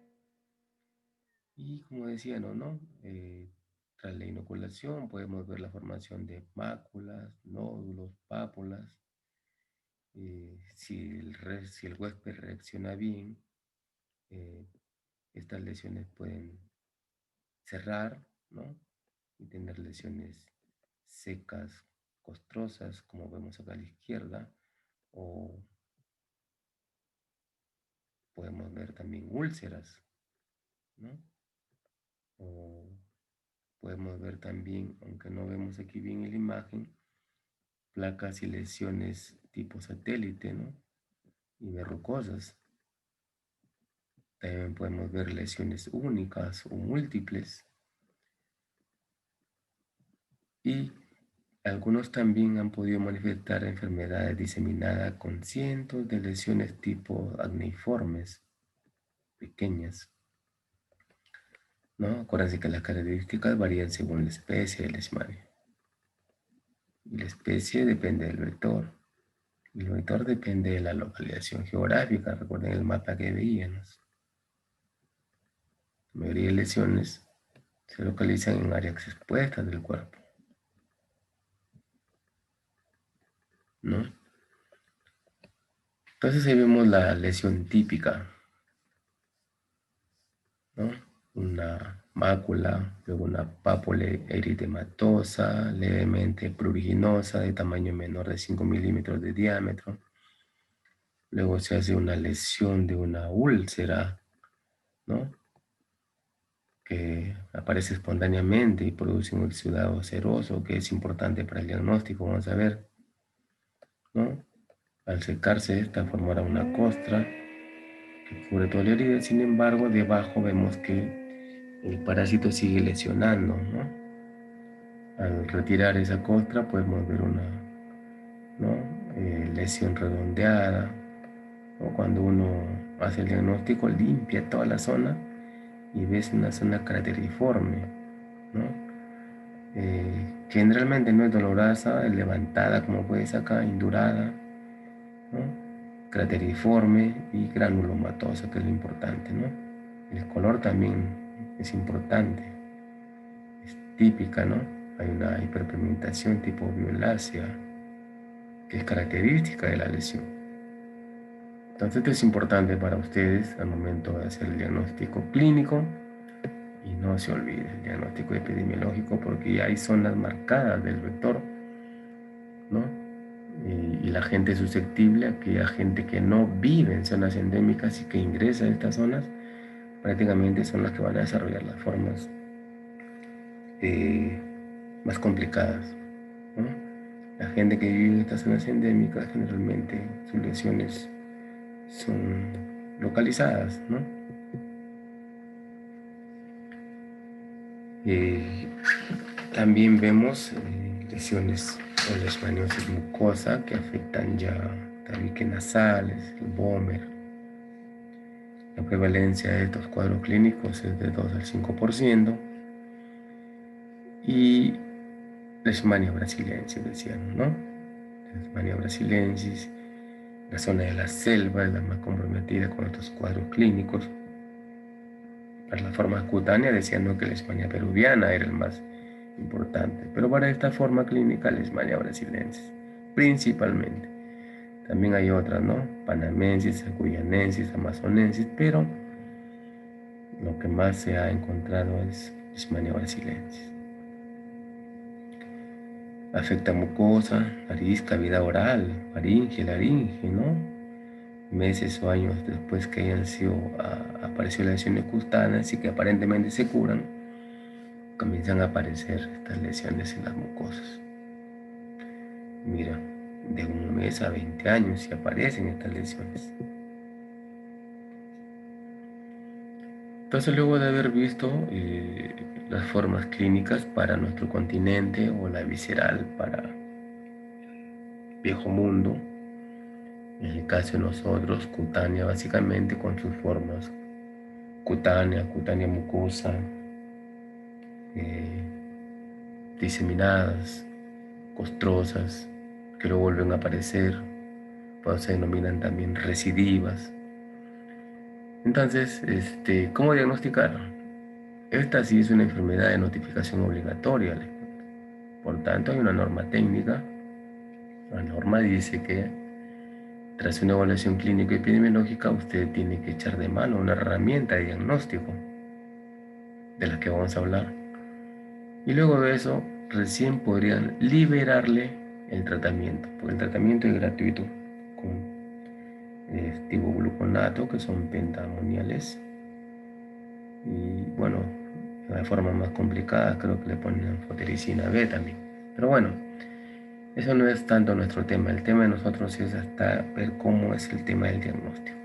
Y como decía, ¿no? Tras la inoculación podemos ver la formación de máculas, nódulos, pápulas. Si el huésped reacciona bien, eh, estas lesiones pueden cerrar, ¿no? Y tener lesiones secas, costrosas, como vemos acá a la izquierda, o podemos ver también úlceras, ¿no? O podemos ver también, aunque no vemos aquí bien en la imagen, placas y lesiones tipo satélite, ¿no? Y verrucosas. También podemos ver lesiones únicas o múltiples. Y algunos también han podido manifestar enfermedades diseminadas con cientos de lesiones tipo acneiformes, pequeñas, ¿no? Acuérdense que las características varían según la especie de leishmania. Y la especie depende del vector. Y el vector depende de la localización geográfica. Recuerden el mapa que veíamos. La mayoría de lesiones se localizan en áreas expuestas del cuerpo, ¿no? Entonces ahí vemos la lesión típica, ¿no? Una mácula, luego una pápula eritematosa, levemente pruriginosa, de tamaño menor de 5 milímetros de diámetro. Luego se hace una lesión de una úlcera, ¿no? Que aparece espontáneamente y produce un exudado seroso que es importante para el diagnóstico. Vamos a ver, ¿no? Al secarse esta formará una costra que cubre toda la herida. Sin embargo, debajo vemos que el parásito sigue lesionando, ¿no? Al retirar esa costra podemos ver una, ¿no? Lesión redondeada, o cuando uno hace el diagnóstico limpia toda la zona y ves una zona crateriforme, ¿no? Generalmente no es dolorosa, es levantada como puedes acá, indurada, ¿no? Crateriforme y granulomatosa, que es lo importante, ¿no? El color también es importante, es típica, ¿no? Hay una hiperpigmentación tipo violácea, que es característica de la lesión. Entonces esto es importante para ustedes al momento de hacer el diagnóstico clínico. Y no se olvide el diagnóstico epidemiológico, porque ya hay zonas marcadas del vector, ¿no? Y la gente susceptible, aquella gente que no vive en zonas endémicas y que ingresa a estas zonas, prácticamente son las que van a desarrollar las formas más complicadas, ¿no? La gente que vive en estas zonas endémicas, generalmente sus lesiones son localizadas, ¿no? También vemos lesiones o leishmaniosis mucosa que afectan ya tabiques nasales, el vómer. La prevalencia de estos cuadros clínicos es de 2 al 5%. Y Leishmania brasiliensis, decían, ¿no? Leishmania brasiliensis, la zona de la selva es la más comprometida con estos cuadros clínicos. Para la forma cutánea decían, ¿no?, que la Leishmania peruviana era el más importante, pero para esta forma clínica la Leishmania brasiliensis principalmente. También hay otras, ¿no? Panamensis, guyanensis, amazonensis, pero lo que más se ha encontrado es Leishmania brasiliensis. Afecta mucosa, nariz, cavidad oral, faringe, laringe, ¿no? Meses o años después que hayan sido, apareció lesiones cutáneas y que aparentemente se curan, comienzan a aparecer estas lesiones en las mucosas. Mira, de 1 mes a 20 años y aparecen estas lesiones. Entonces, luego de haber visto las formas clínicas para nuestro continente o la visceral para viejo mundo, en el caso de nosotros, cutánea básicamente con sus formas cutánea mucosa, eh, diseminadas, costrosas, que luego vuelven a aparecer, pues se denominan también recidivas. Entonces, ¿cómo diagnosticar? Esta sí es una enfermedad de notificación obligatoria. Por tanto, hay una norma técnica. La norma dice que tras una evaluación clínica epidemiológica, usted tiene que echar de mano una herramienta de diagnóstico de la que vamos a hablar. Y luego de eso, recién podrían liberarle el tratamiento, porque el tratamiento es gratuito con tibogluconato, que son pentamoniales. Y bueno, de forma más complicada creo que le ponen fotericina B también. Pero bueno, eso no es tanto nuestro tema. El tema de nosotros es hasta ver cómo es el tema del diagnóstico.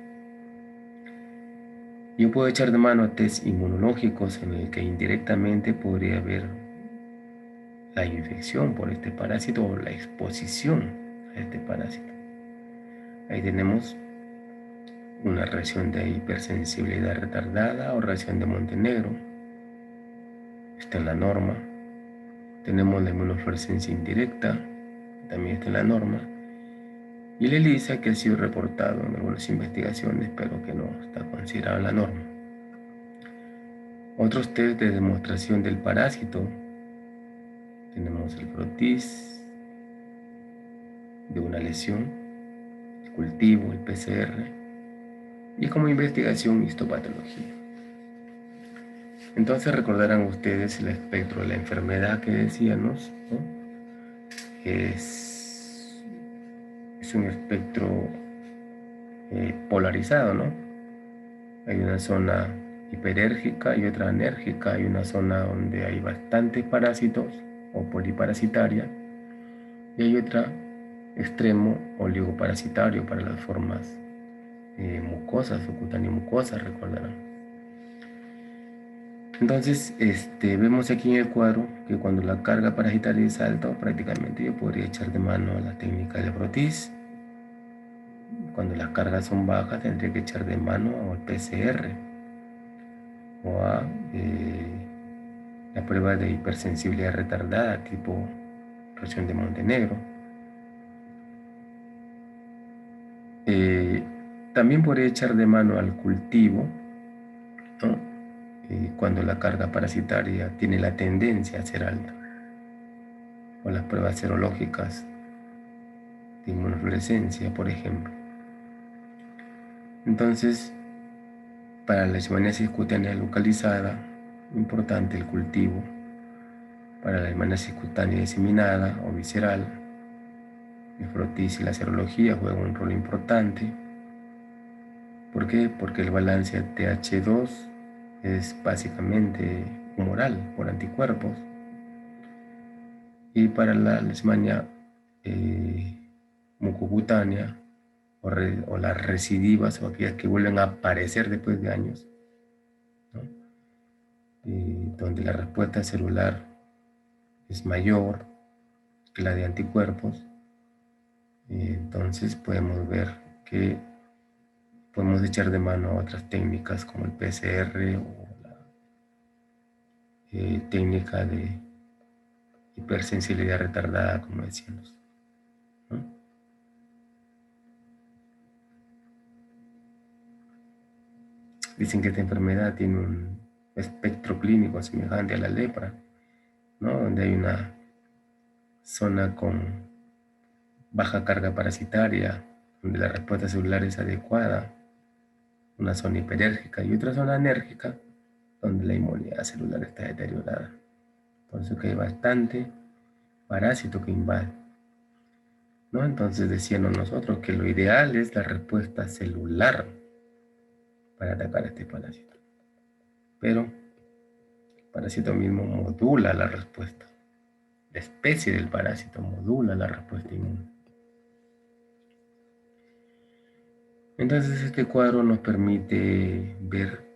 Yo puedo echar de mano a test inmunológicos en el que indirectamente podría haber la infección por este parásito o la exposición a este parásito. Ahí tenemos una reacción de hipersensibilidad retardada o reacción de Montenegro. Está en la norma. Tenemos la inmunofluorescencia indirecta, también está en la norma. Y la ELISA, que ha sido reportado en algunas investigaciones, pero que no está considerado en la norma. Otros test de demostración del parásito. Tenemos el frotis de una lesión, el cultivo, el PCR, y como investigación histopatología. Entonces recordarán ustedes el espectro de la enfermedad que decíamos, ¿no? Es un espectro polarizado, ¿no? Hay una zona hiperérgica y otra anérgica, hay una zona donde hay bastantes parásitos o poliparasitaria, y hay otro extremo oligoparasitario para las formas mucosas o cutáneo-mucosas, recordarán. Entonces, vemos aquí en el cuadro que cuando la carga parasitaria es alta, prácticamente yo podría echar de mano a la técnica de Frotis. Cuando las cargas son bajas, tendría que echar de mano al PCR o a la prueba de hipersensibilidad retardada tipo reacción de Montenegro. También podría echar de mano al cultivo, ¿no? Cuando la carga parasitaria tiene la tendencia a ser alta, o las pruebas serológicas de inmunofluorescencia, por ejemplo. Entonces, para la leishmaniasis cutánea localizada, importante el cultivo. Para la leishmaniasis cutánea diseminada o visceral, el frotis y la serología juegan un rol importante. ¿Por qué? Porque el balance TH2 es básicamente humoral por anticuerpos. Y para la leishmania mucocutánea o las recidivas o aquellas que vuelven a aparecer después de años, ¿no? Donde la respuesta celular es mayor que la de anticuerpos, entonces podemos ver que podemos echar de mano a otras técnicas como el PCR o la técnica de hipersensibilidad retardada, como decíamos, ¿no? Dicen que esta enfermedad tiene un espectro clínico semejante a la lepra, ¿no? Donde hay una zona con baja carga parasitaria, donde la respuesta celular es adecuada, una zona hiperérgica y otra zona anérgica, donde la inmunidad celular está deteriorada. Por eso que hay bastante parásito que invade, ¿no? Entonces decíamos nosotros que lo ideal es la respuesta celular para atacar a este parásito. Pero el parásito mismo modula la respuesta. La especie del parásito modula la respuesta inmune. Entonces este cuadro nos permite ver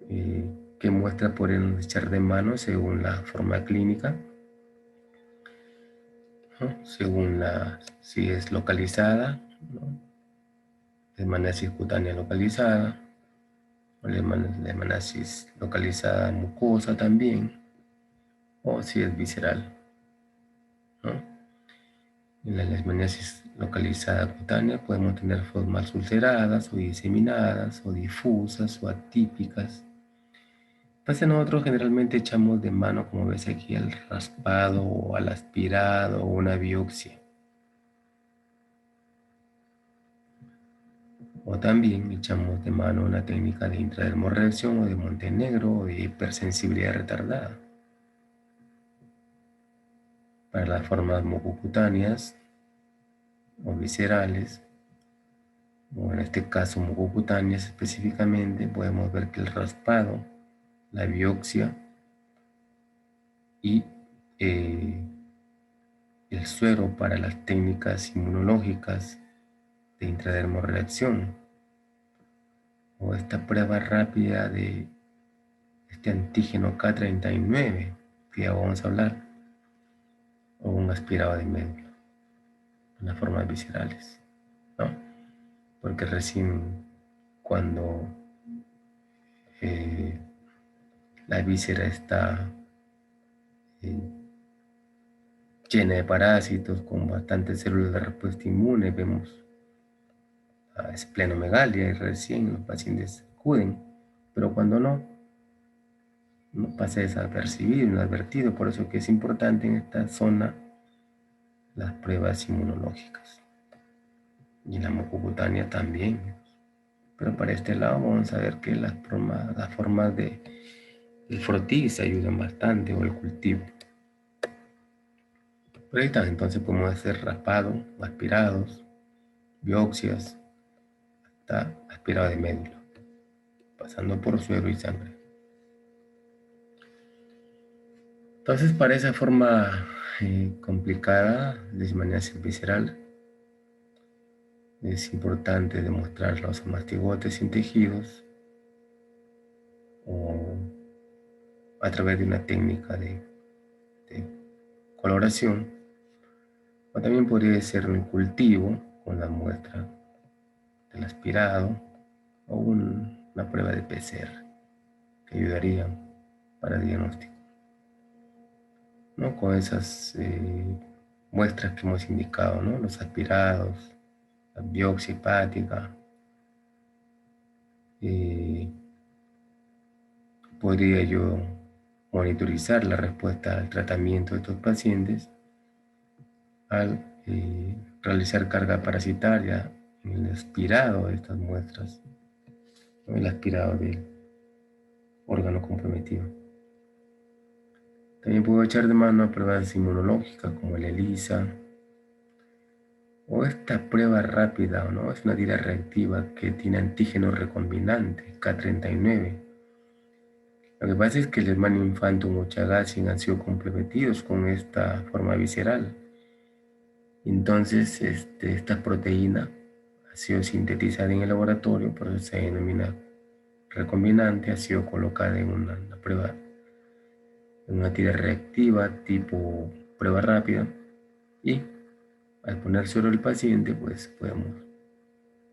qué muestra podemos echar de mano según la forma clínica, ¿no? Según si es localizada, ¿no? Leishmaniasis cutánea localizada, o leishmaniasis localizada mucosa también, o si es visceral, ¿no? En la leishmaniasis localizada cutánea podemos tener formas ulceradas o diseminadas o difusas o atípicas. Entonces nosotros generalmente echamos de mano, como ves aquí, al raspado o al aspirado o una biopsia. O también echamos de mano una técnica de intradermorreacción o de Montenegro o de hipersensibilidad retardada. Para las formas mucocutáneas o viscerales, o en este caso mucocutáneas específicamente, podemos ver que el raspado, la biopsia y el suero para las técnicas inmunológicas de intradermoreacción, o esta prueba rápida de este antígeno K39, que ya vamos a hablar, o un aspirado de médula, en las formas viscerales, ¿no? Porque recién cuando la víscera está eh, llena de parásitos, con bastantes células de respuesta inmune, vemos esplenomegalia y recién los pacientes acuden, pero cuando no pasa desapercibido, inadvertido. Por eso que es importante en esta zona las pruebas inmunológicas y la mucocutánea también. Pero para este lado vamos a ver que las formas de el frotis ayudan bastante, o el cultivo. Pero ahí está, entonces podemos hacer raspado, aspirados, biopsias, hasta aspirado de médula, pasando por suero y sangre. Entonces, para esa forma complicada de leishmaniasis visceral, es importante demostrar los mastigotes sin tejidos o a través de una técnica de coloración, o también podría ser un cultivo con la muestra del aspirado o una prueba de PCR que ayudaría para el diagnóstico, ¿no? Con esas muestras que hemos indicado, ¿no? Los aspirados, la biopsia hepática, podría yo monitorizar la respuesta al tratamiento de estos pacientes al realizar carga parasitaria en el aspirado de estas muestras, ¿no? El aspirado del órgano comprometido. También puedo echar de mano a pruebas inmunológicas como el ELISA, o esta prueba rápida, ¿no? Es una tira reactiva que tiene antígeno recombinante K39. Lo que pasa es que el hermano infantum o Chagassi han sido comprometidos con esta forma visceral. Entonces, esta proteína ha sido sintetizada en el laboratorio, por eso se denomina recombinante, ha sido colocada en una prueba, en una tira reactiva tipo prueba rápida, y al poner suero al paciente, pues podemos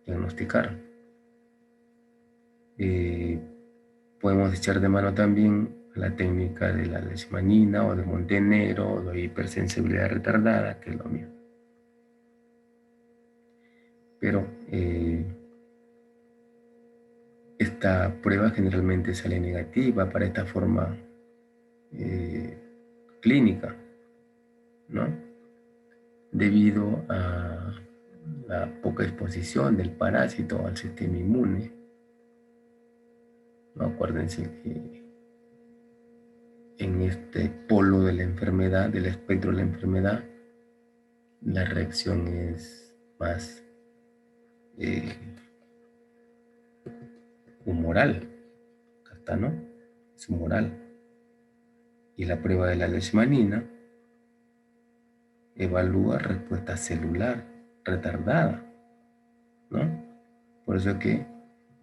diagnosticar. Podemos echar de mano también la técnica de la leishmanina o de Montenegro o de hipersensibilidad retardada, que es lo mismo. Pero esta prueba generalmente sale negativa para esta forma clínica, ¿no? Debido a la poca exposición del parásito al sistema inmune. ¿No? Acuérdense que en este polo de la enfermedad, del espectro de la enfermedad, la reacción es más humoral, acá, ¿no? Es humoral. Y la prueba de la leishmanina evalúa respuesta celular retardada, ¿no? Por eso que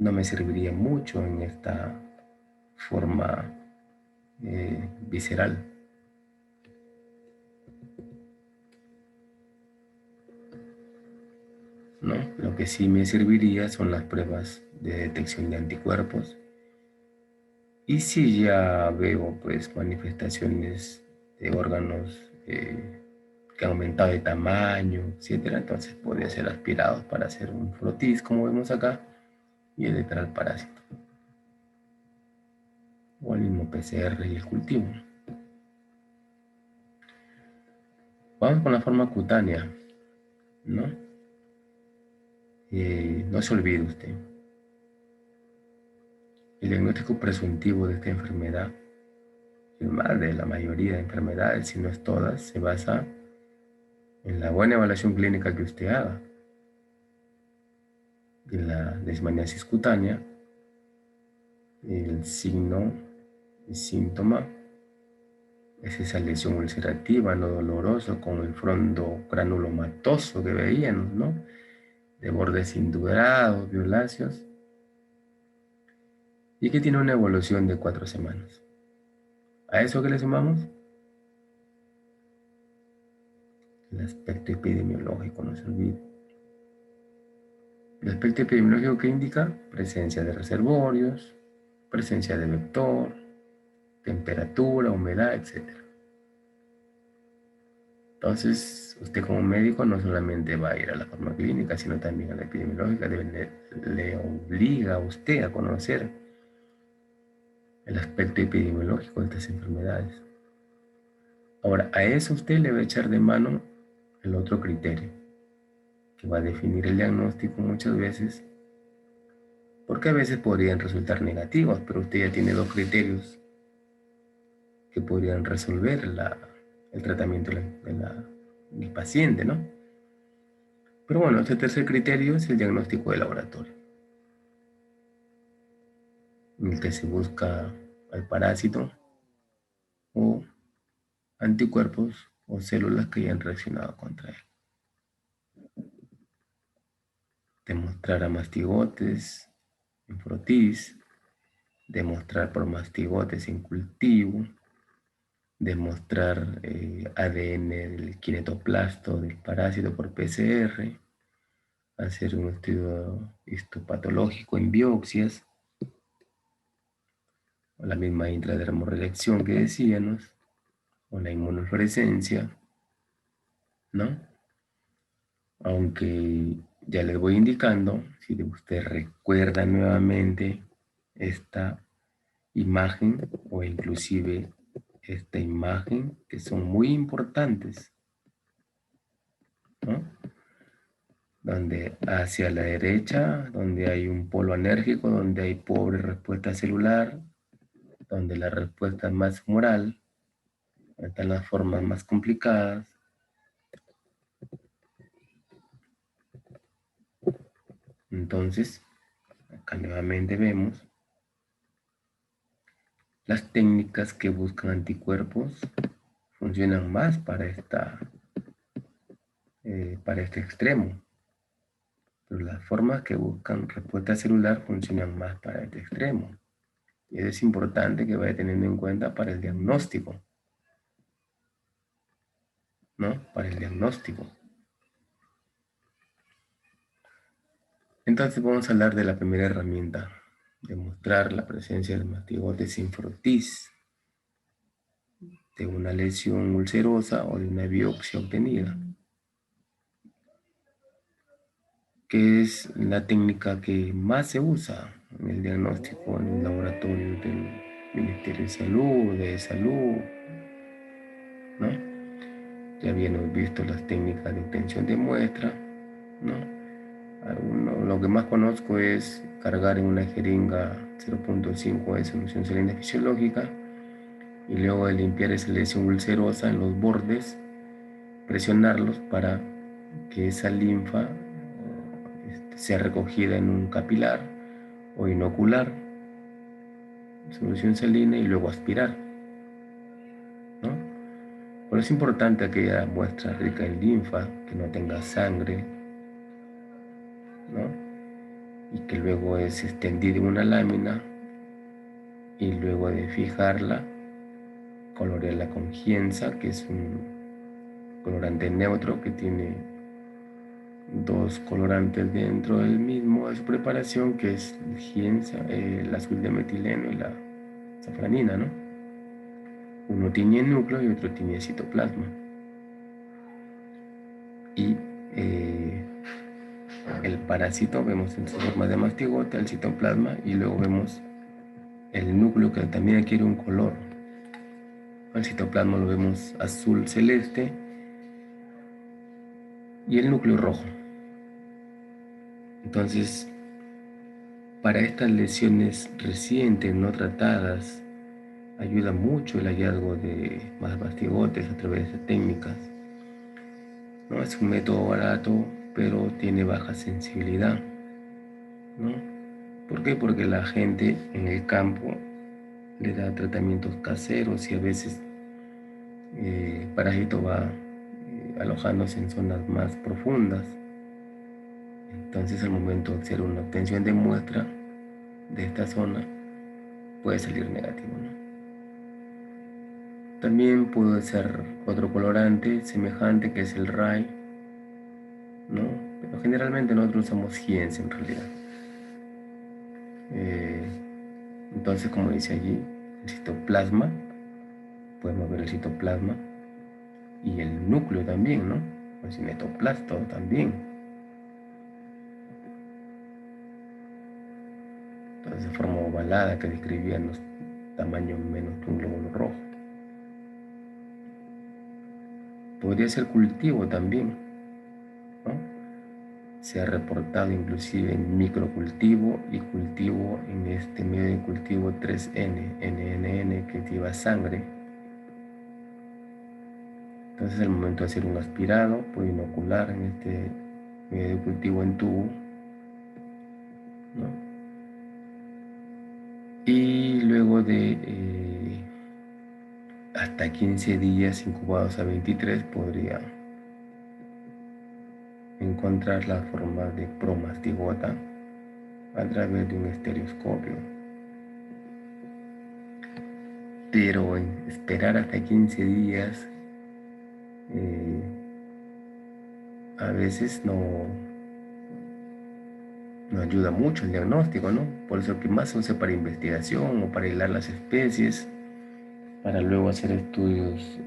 no me serviría mucho en esta forma visceral. ¿No? Lo que sí me serviría son las pruebas de detección de anticuerpos. Y si ya veo pues manifestaciones de órganos que han aumentado de tamaño, etcétera, entonces podría ser aspirados para hacer un frotis, como vemos acá, y detectar al parásito. O el mismo PCR y el cultivo. Vamos con la forma cutánea, ¿no? No se olvide usted. El diagnóstico presuntivo de esta enfermedad, el más de la mayoría de enfermedades, si no es todas, se basa en la buena evaluación clínica que usted haga. En la leishmaniasis cutánea, el signo y síntoma Es esa lesión ulcerativa no dolorosa con el fondo granulomatoso que veíamos, ¿no? De bordes indurados, violáceos, y que tiene una evolución de 4 semanas. ¿A eso qué le sumamos? El aspecto epidemiológico, no se olvide. El aspecto epidemiológico que indica presencia de reservorios, presencia de vector, temperatura, humedad, etc. Entonces, usted como médico no solamente va a ir a la forma clínica, sino también a la epidemiológica, le obliga a usted a conocer el aspecto epidemiológico de estas enfermedades. Ahora, a eso usted le va a echar de mano el otro criterio, que va a definir el diagnóstico muchas veces, porque a veces podrían resultar negativos, pero usted ya tiene dos criterios que podrían resolver el tratamiento del paciente, ¿no? Pero bueno, este tercer criterio es el diagnóstico de laboratorio, en el que se busca al parásito o anticuerpos o células que hayan reaccionado contra él. Demostrar a mastigotes en frotis, demostrar por mastigotes en cultivo, demostrar ADN del kinetoplasto del parásito por PCR, hacer un estudio histopatológico en biopsias, o la misma intradermorreacción que decíamos, o la inmunofluorescencia, ¿no? Aunque ya les voy indicando, si usted recuerda nuevamente esta imagen o inclusive esta imagen, que son muy importantes, ¿no? Donde hacia la derecha, donde hay un polo anérgico, donde hay pobre respuesta celular, donde la respuesta es más humoral, donde están las formas más complicadas. Entonces, acá nuevamente vemos las técnicas que buscan anticuerpos funcionan más para este extremo, pero las formas que buscan respuesta celular funcionan más para este extremo. Y eso es importante que vaya teniendo en cuenta para el diagnóstico, ¿no? Para el diagnóstico. Entonces vamos a hablar de la primera herramienta, demostrar la presencia de mastigotes sin frotis, de una lesión ulcerosa o de una biopsia obtenida, que es la técnica que más se usa en el diagnóstico en el laboratorio del Ministerio de Salud, ¿no? Ya habíamos visto las técnicas de obtención de muestra, ¿no? Lo que más conozco es cargar en una jeringa 0.5 de solución salina fisiológica y luego de limpiar esa lesión ulcerosa en los bordes, presionarlos para que esa linfa sea recogida en un capilar o inocular, solución salina y luego aspirar, ¿no? Pero es importante aquella muestra rica en linfa, que no tenga sangre, ¿no? Y que luego es extendida en una lámina y luego de fijarla, colorearla con gienza, que es un colorante neutro que tiene dos colorantes dentro del mismo de su preparación, que es el gienza, el azul de metileno y la safranina, ¿no? Uno tiñe núcleo y otro tiñe citoplasma. Y el parásito vemos en su forma de mastigote, el citoplasma, y luego vemos el núcleo que también adquiere un color. El citoplasma lo vemos azul celeste y el núcleo rojo. Entonces, para estas lesiones recientes no tratadas, ayuda mucho el hallazgo de más mastigotes a través de técnicas. No es un método barato, pero tiene baja sensibilidad, ¿no? ¿Por qué? Porque la gente en el campo le da tratamientos caseros y a veces parásito va alojándose en zonas más profundas. Entonces, al momento de hacer una obtención de muestra de esta zona, puede salir negativo, ¿no? También puede ser otro colorante semejante, que es el RAI, ¿no? Pero generalmente nosotros usamos Giens en realidad. Entonces, como dice allí, el citoplasma, podemos ver el citoplasma y el núcleo también, ¿no? El cinetoplasto también. Entonces, de forma ovalada que describía los tamaños menos que un glóbulo rojo. Podría ser cultivo también, ¿no? Se ha reportado inclusive en microcultivo y cultivo en este medio de cultivo 3N, NNN, que lleva sangre. Entonces, al momento de hacer un aspirado, puede inocular en este medio de cultivo en tubo, ¿no? Y luego de hasta 15 días incubados a 23 podría encontrar la forma de promastigota a través de un estereoscopio. Pero esperar hasta 15 días a veces no ayuda mucho el diagnóstico, ¿no? Por eso que más se usa para investigación o para aislar las especies, para luego hacer estudios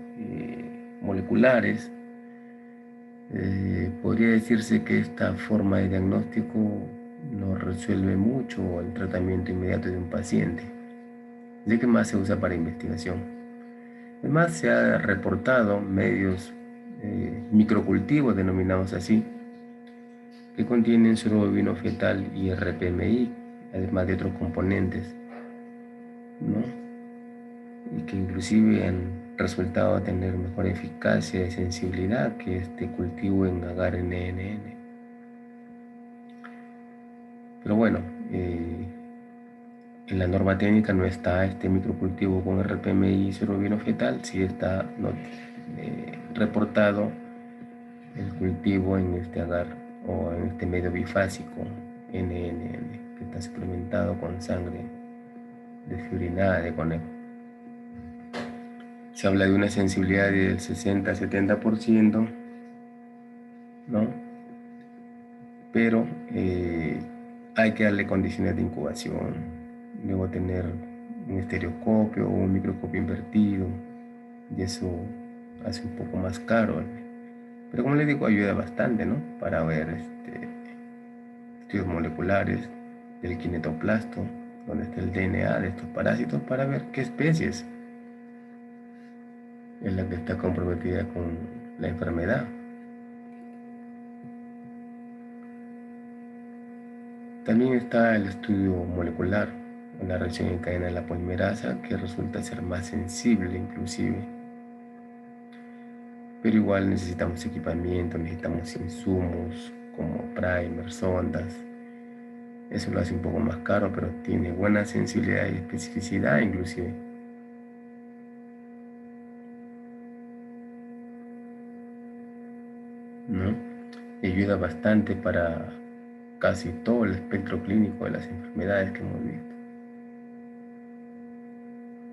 moleculares. Podría decirse que esta forma de diagnóstico no resuelve mucho el tratamiento inmediato de un paciente, ya que más se usa para investigación. Además, se ha reportado medios microcultivos, denominados así, que contienen suero bovino fetal y RPMI, además de otros componentes, ¿no? Y que inclusive han resultado tener mejor eficacia y sensibilidad que este cultivo en agar NNN. Pero bueno, en la norma técnica no está este microcultivo con RPMI y suero bovino fetal, sí está reportado el cultivo en este agar o en este medio bifásico NNN, que está suplementado con sangre desfibrinada de conejo. Se habla de una sensibilidad del 60-70%, ¿no? Pero hay que darle condiciones de incubación, luego tener un estereoscopio o un microscopio invertido, y eso hace un poco más caro. Pero como les digo, ayuda bastante, ¿no? Para ver estudios moleculares del kinetoplasto, donde está el DNA de estos parásitos, para ver qué especies es la que está comprometida con la enfermedad. También está el estudio molecular, la reacción en cadena de la polimerasa, que resulta ser más sensible inclusive. Pero igual necesitamos equipamiento, necesitamos insumos como primers, sondas. Eso lo hace un poco más caro, pero tiene buena sensibilidad y especificidad inclusive. ¿No? Y ayuda bastante para casi todo el espectro clínico de las enfermedades que hemos visto.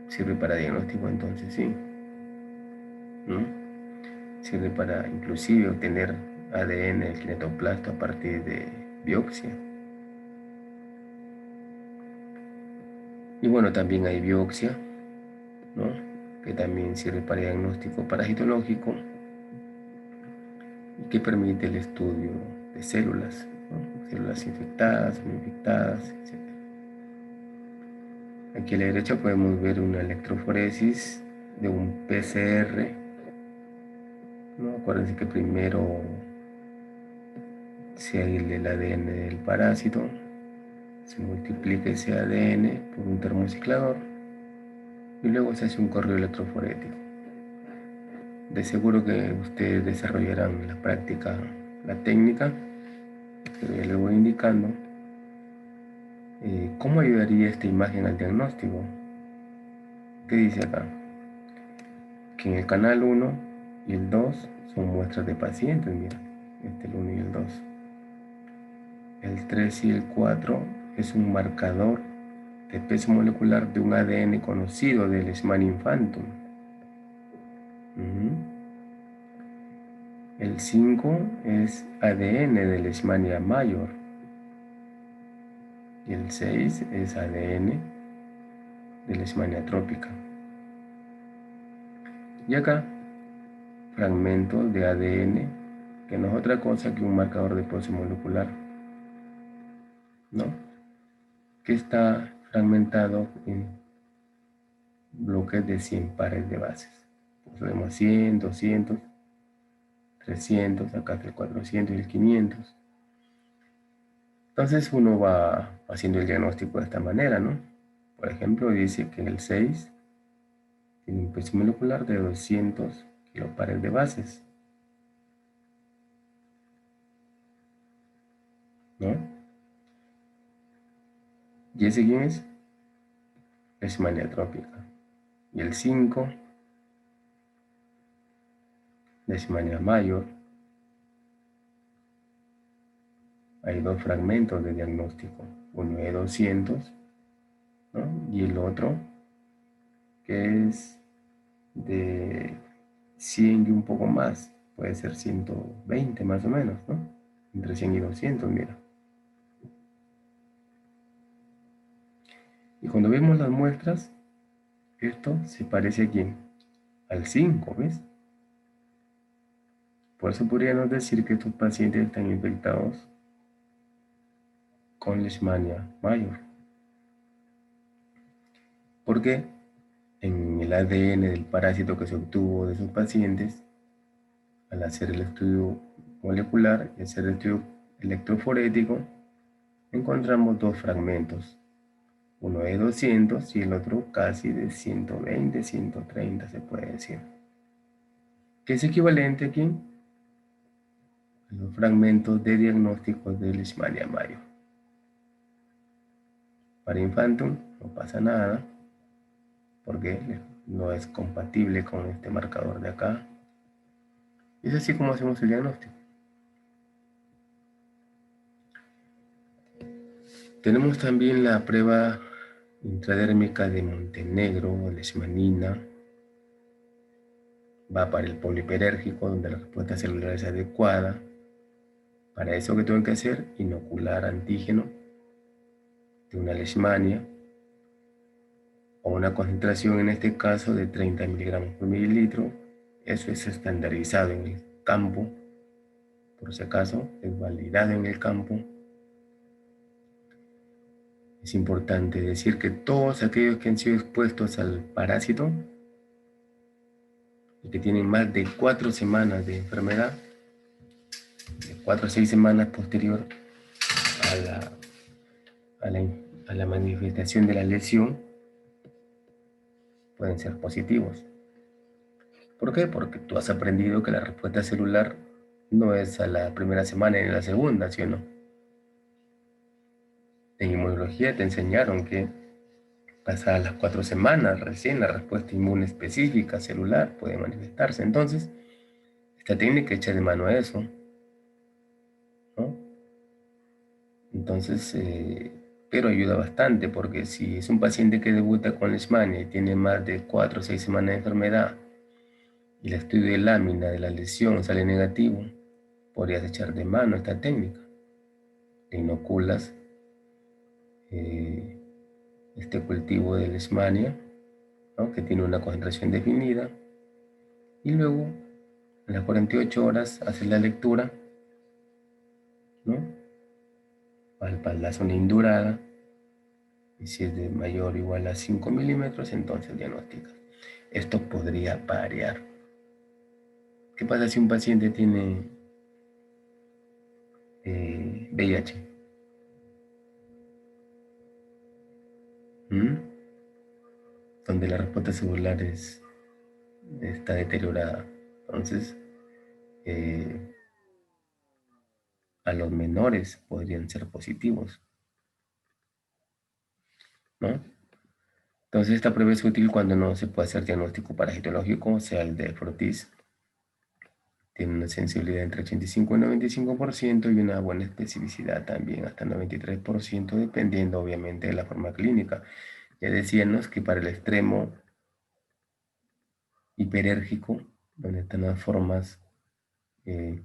Sirve para diagnóstico, entonces sí, ¿no? Sirve para inclusive obtener ADN del kinetoplasto a partir de biopsia. Y bueno, también hay biopsia, ¿no? Que también sirve para diagnóstico parasitológico y que permite el estudio de células, ¿no? Células infectadas, no infectadas, etc. Aquí a la derecha podemos ver una electroforesis de un PCR, ¿no? Acuérdense que primero se aísla el ADN del parásito, se multiplica ese ADN por un termociclador y luego se hace un correo electroforético. De seguro que ustedes desarrollarán en la práctica la técnica, pero ya les voy indicando cómo ayudaría esta imagen al diagnóstico. ¿Qué dice acá? que en el canal 1 y el 2 son muestras de pacientes, mira, el 1 y el 2. El 3 y el 4 es un marcador de peso molecular de un ADN conocido del Leishmania infantum. El 5 es ADN del Leishmania mayor. Y el 6 es ADN de Leishmania trópica. Y acá, fragmentos de ADN, que no es otra cosa que un marcador de peso molecular, ¿no? Que está fragmentado en bloques de 100 pares de bases. Pues vemos 100, 200, 300, acá está el 400 y el 500. Entonces uno va haciendo el diagnóstico de esta manera, ¿no? Por ejemplo, dice que el 6 tiene un peso molecular de 200 kilopares de bases, ¿no? ¿Y ese quién es? Leishmania trópica. Y el 5, Leishmania mayor. Hay dos fragmentos de diagnóstico, uno de 200, ¿no? Y el otro que es de 100 y un poco más, puede ser 120 más o menos, ¿no? Entre 100 y 200, mira. Y cuando vemos las muestras, esto se parece a quién? Al 5, ¿ves? Por eso podríamos decir que estos pacientes están infectados con Leishmania mayor. Porque en el ADN del parásito que se obtuvo de sus pacientes, al hacer el estudio molecular y hacer el estudio electroforético, encontramos dos fragmentos, uno de 200 y el otro casi de 120, 130 se puede decir, que es equivalente aquí a los fragmentos de diagnóstico de Leishmania mayor. Para infantum no pasa nada porque no es compatible con este marcador de acá. Es así como hacemos el diagnóstico. Tenemos también la prueba intradérmica de Montenegro o leishmanina. Va para el poliperérgico, donde la respuesta celular es adecuada. Para eso, ¿qué tengo que hacer? Inocular antígeno de una leishmania o una concentración, en este caso, de 30 miligramos por mililitro. Eso es estandarizado en el campo, por si acaso, es validado en el campo. Es importante decir que todos aquellos que han sido expuestos al parásito y que tienen más de 4 semanas de enfermedad, de 4 a 6 semanas posterior a la manifestación de la lesión, pueden ser positivos. ¿Por qué? Porque tú has aprendido que la respuesta celular no es a la primera semana ni a la segunda, ¿sí o no? En inmunología te enseñaron que pasadas las 4 semanas recién la respuesta inmune específica celular puede manifestarse. Entonces, esta técnica echa de mano a eso, ¿no? Entonces, pero ayuda bastante, porque si es un paciente que debuta con Leishmania y tiene más de 4 o 6 semanas de enfermedad y el estudio de lámina de la lesión sale negativo, podrías echar de mano esta técnica. Le inoculas este cultivo de Leishmania, ¿no? Que tiene una concentración definida, y luego en las 48 horas haces la lectura, ¿no? Palpas la zona indurada, y si es de mayor o igual a 5 milímetros, entonces diagnosticas. Esto podría variar. ¿Qué pasa si un paciente tiene VIH? Donde la respuesta celular está deteriorada. Entonces, a los menores podrían ser positivos, ¿no? Entonces esta prueba es útil cuando no se puede hacer diagnóstico parasitológico, o sea, el de Frotis. Tiene una sensibilidad entre 85 y 95% y una buena especificidad también, hasta 93%, dependiendo obviamente de la forma clínica. Ya decíamos que para el extremo hiperérgico, donde están las formas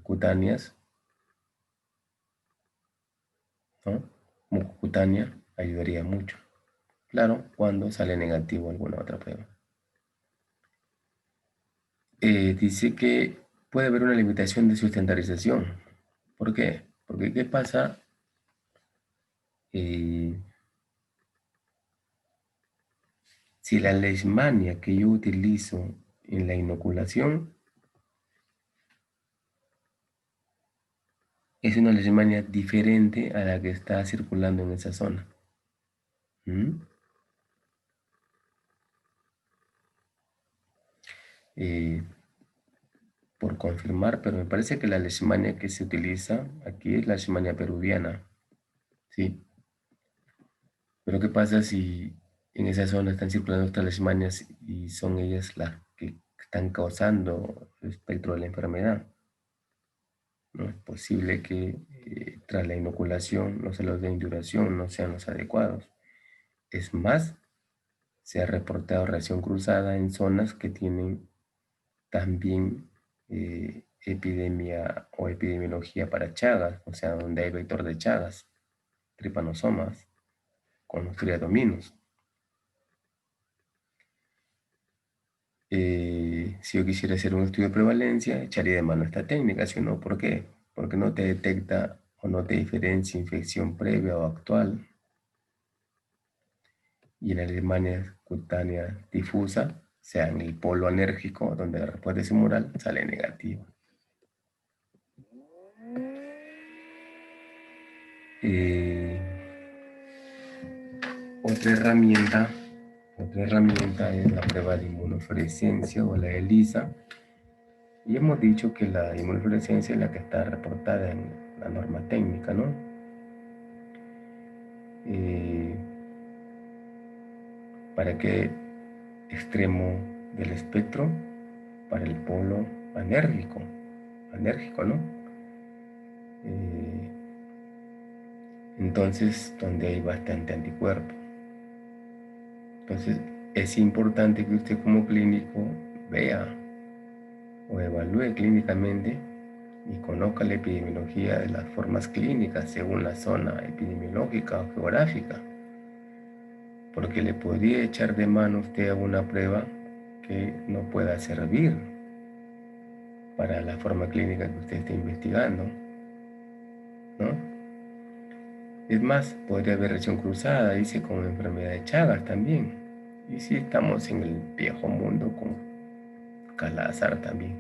cutáneas, ¿no? Mucocutánea, ayudaría mucho. Claro, cuando sale negativo alguna otra prueba. Dice que puede haber una limitación de sustentarización. ¿Por qué? Porque ¿qué pasa? Eh, si la leishmania que yo utilizo en la inoculación es una leishmania diferente a la que está circulando en esa zona. ¿Mm? Eh, por confirmar, pero me parece que la leishmania que se utiliza aquí es la leishmania peruviana. Sí. Pero ¿qué pasa si en esa zona están circulando otras leishmanias y son ellas las que están causando el espectro de la enfermedad? No es posible que tras la inoculación los celos de induración no sean los adecuados. Es más, se ha reportado reacción cruzada en zonas que tienen también epidemia o epidemiología para Chagas, o sea, donde hay vector de Chagas, tripanosomas, con los triadominos. Si yo quisiera hacer un estudio de prevalencia, echaría de mano esta técnica, si no, ¿por qué? Porque no te detecta o no te diferencia infección previa o actual, y en la Alemania cutánea difusa, sea en el polo anérgico, donde la respuesta es humoral, sale negativa. Eh, otra herramienta, otra herramienta es la prueba de inmunofluorescencia o la ELISA. Y hemos dicho que la inmunofluorescencia es la que está reportada en la norma técnica, ¿no? Eh, ¿Para qué extremo del espectro? Para el polo anérgico, ¿no? Eh, entonces, donde hay bastante anticuerpo. Entonces, es importante que usted como clínico vea o evalúe clínicamente y conozca la epidemiología de las formas clínicas según la zona epidemiológica o geográfica, porque le podría echar de mano usted a una prueba que no pueda servir para la forma clínica que usted está investigando, ¿no? Es más, podría haber reacción cruzada, dice, con enfermedad de Chagas también. Y si estamos en el viejo mundo con Calazar también.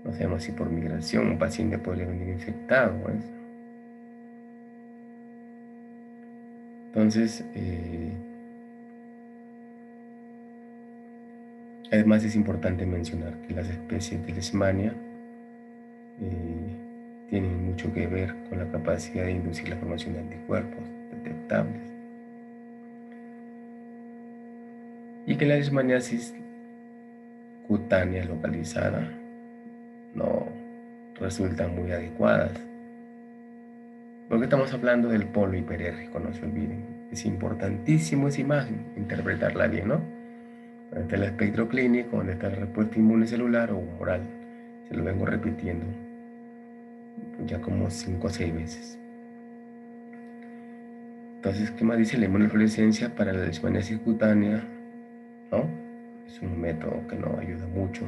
No sabemos si por migración un paciente podría venir infectado, ¿no? Entonces, además es importante mencionar que las especies de Leishmania tienen mucho que ver con la capacidad de inducir la formación de anticuerpos detectables. Y que la leishmaniasis cutánea localizada no resultan muy adecuadas. Porque estamos hablando del polo hiperérgico, no se olviden. Es importantísimo esa imagen, interpretarla bien, ¿no? Donde está el espectro clínico, donde está la respuesta inmune celular o humoral. Se lo vengo repitiendo ya como 5 o 6 veces. Entonces, ¿qué más dice la inmunofluorescencia para la leishmaniasis cutánea? ¿No? Es un método que no ayuda mucho,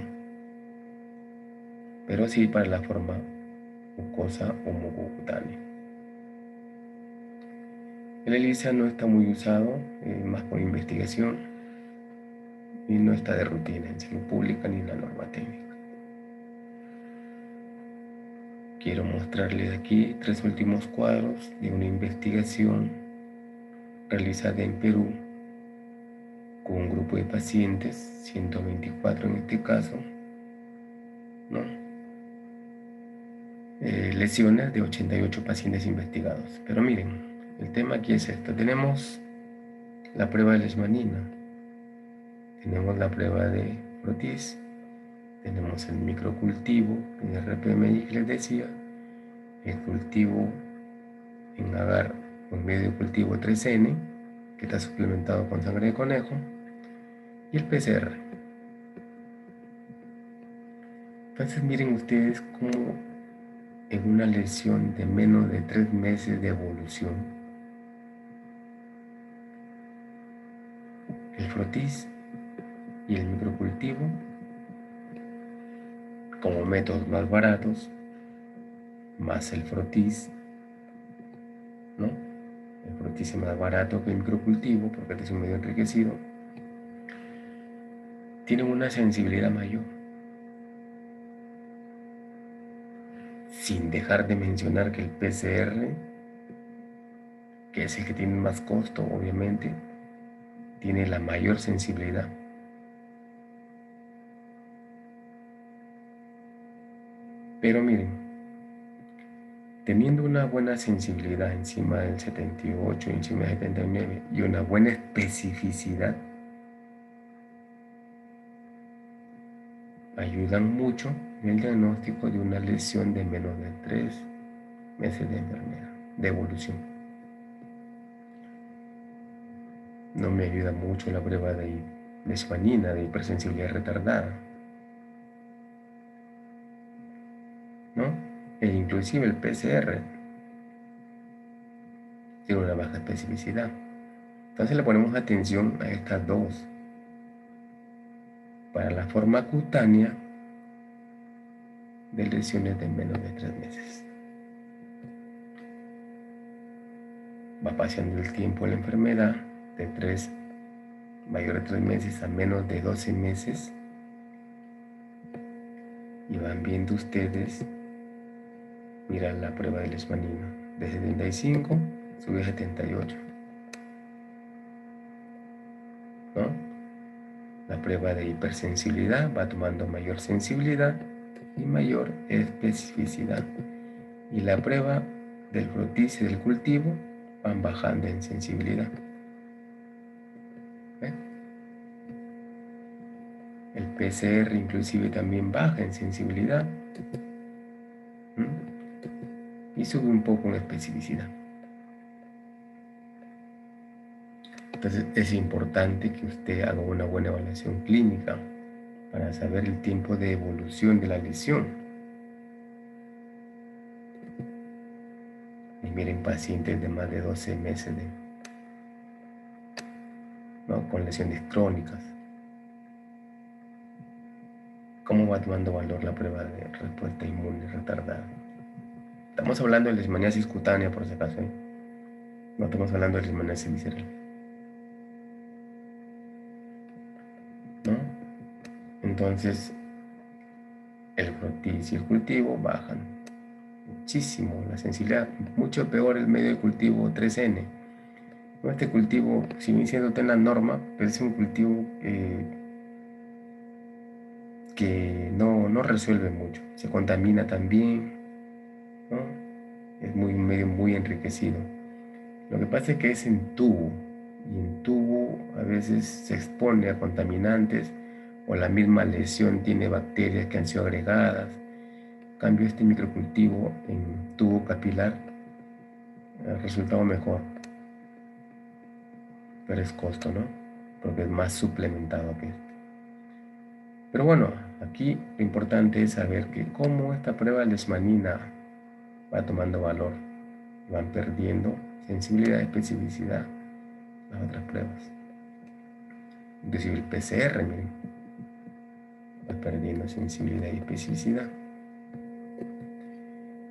pero sí para la forma mucosa o mucocutánea. El ELISA no está muy usado, más por investigación, y no está de rutina en salud pública ni en la norma técnica. Quiero mostrarles aquí 3 últimos cuadros de una investigación realizada en Perú con un grupo de pacientes, 124 en este caso, ¿no? Lesiones de 88 pacientes investigados. Pero miren, el tema aquí es esto. Tenemos la prueba de leishmanina. Tenemos la prueba de Frotis, tenemos el microcultivo en RPMI que les decía, el cultivo en agar con medio cultivo 3N, que está suplementado con sangre de conejo, y el PCR. Entonces miren ustedes cómo en una lesión de menos de 3 meses de evolución, el Frotis y el microcultivo, como métodos más baratos, más el Frotis, ¿no? El Frotis es más barato que el microcultivo porque este es un medio enriquecido, tienen una sensibilidad mayor. Sin dejar de mencionar que el PCR, que es el que tiene más costo, obviamente, tiene la mayor sensibilidad. Pero miren, teniendo una buena sensibilidad encima del 78, encima del 79 y una buena especificidad, ayudan mucho en el diagnóstico de una lesión de menos de 3 meses de enfermedad, de evolución. No me ayuda mucho la prueba de leishmanina, de hipersensibilidad retardada, ¿no? E inclusive el PCR tiene una baja especificidad. Entonces le ponemos atención a estas dos. Para la forma cutánea de lesiones de menos de 3 meses. Va pasando el tiempo de la enfermedad de mayor de 3 meses a menos de 12 meses y van viendo ustedes, miran la prueba de leishmanina, de 75 sube a 78, ¿no? La prueba de hipersensibilidad va tomando mayor sensibilidad y mayor especificidad, y la prueba del Frotis y del cultivo van bajando en sensibilidad. El PCR inclusive también baja en sensibilidad y sube un poco en especificidad. Entonces es importante que usted haga una buena evaluación clínica para saber el tiempo de evolución de la lesión. Y miren pacientes de más de 12 meses con lesiones crónicas. ¿Cómo va tomando valor la prueba de respuesta inmune retardada? Estamos hablando de leishmaniasis cutánea, por si acaso, ¿eh? No estamos hablando de leishmaniasis visceral, ¿no? Entonces, el Frotis y el cultivo bajan muchísimo la sensibilidad, mucho peor el medio de cultivo 3N. Este cultivo, si bien siendo en la norma, pero es un cultivo que no resuelve mucho, se contamina también, ¿no? Es un medio muy enriquecido. Lo que pasa es que es en tubo, y en tubo a veces se expone a contaminantes o la misma lesión tiene bacterias que han sido agregadas. En cambio, este microcultivo en tubo capilar ha resultado mejor, pero es costo, ¿no? Porque es más suplementado que este. Pero bueno, aquí lo importante es saber que cómo esta prueba de leishmanina va tomando valor, van perdiendo sensibilidad y especificidad las otras pruebas. Inclusive el PCR, miren, va perdiendo sensibilidad y especificidad.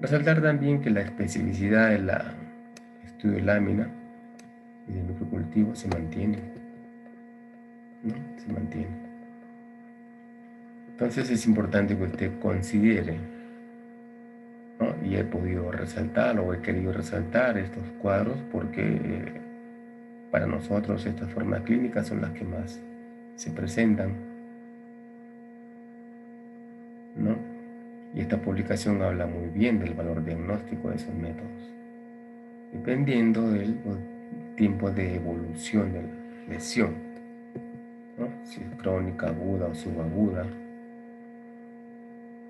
Resaltar también que la especificidad del estudio de lámina y del microcultivo se mantiene, ¿no? Se mantiene. Entonces es importante que usted considere, ¿no? Y he podido resaltar o he querido resaltar estos cuadros porque para nosotros estas formas clínicas son las que más se presentan, ¿no? Y esta publicación habla muy bien del valor diagnóstico de esos métodos, dependiendo del tiempo de evolución lesión, ¿no? Si es crónica, aguda o subaguda.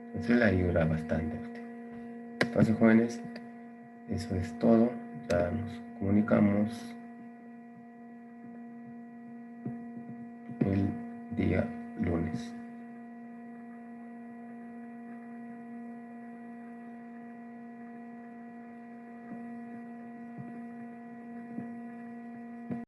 Entonces le ayuda bastante a usted. Entonces, jóvenes, eso es todo. Ya nos comunicamos el día lunes.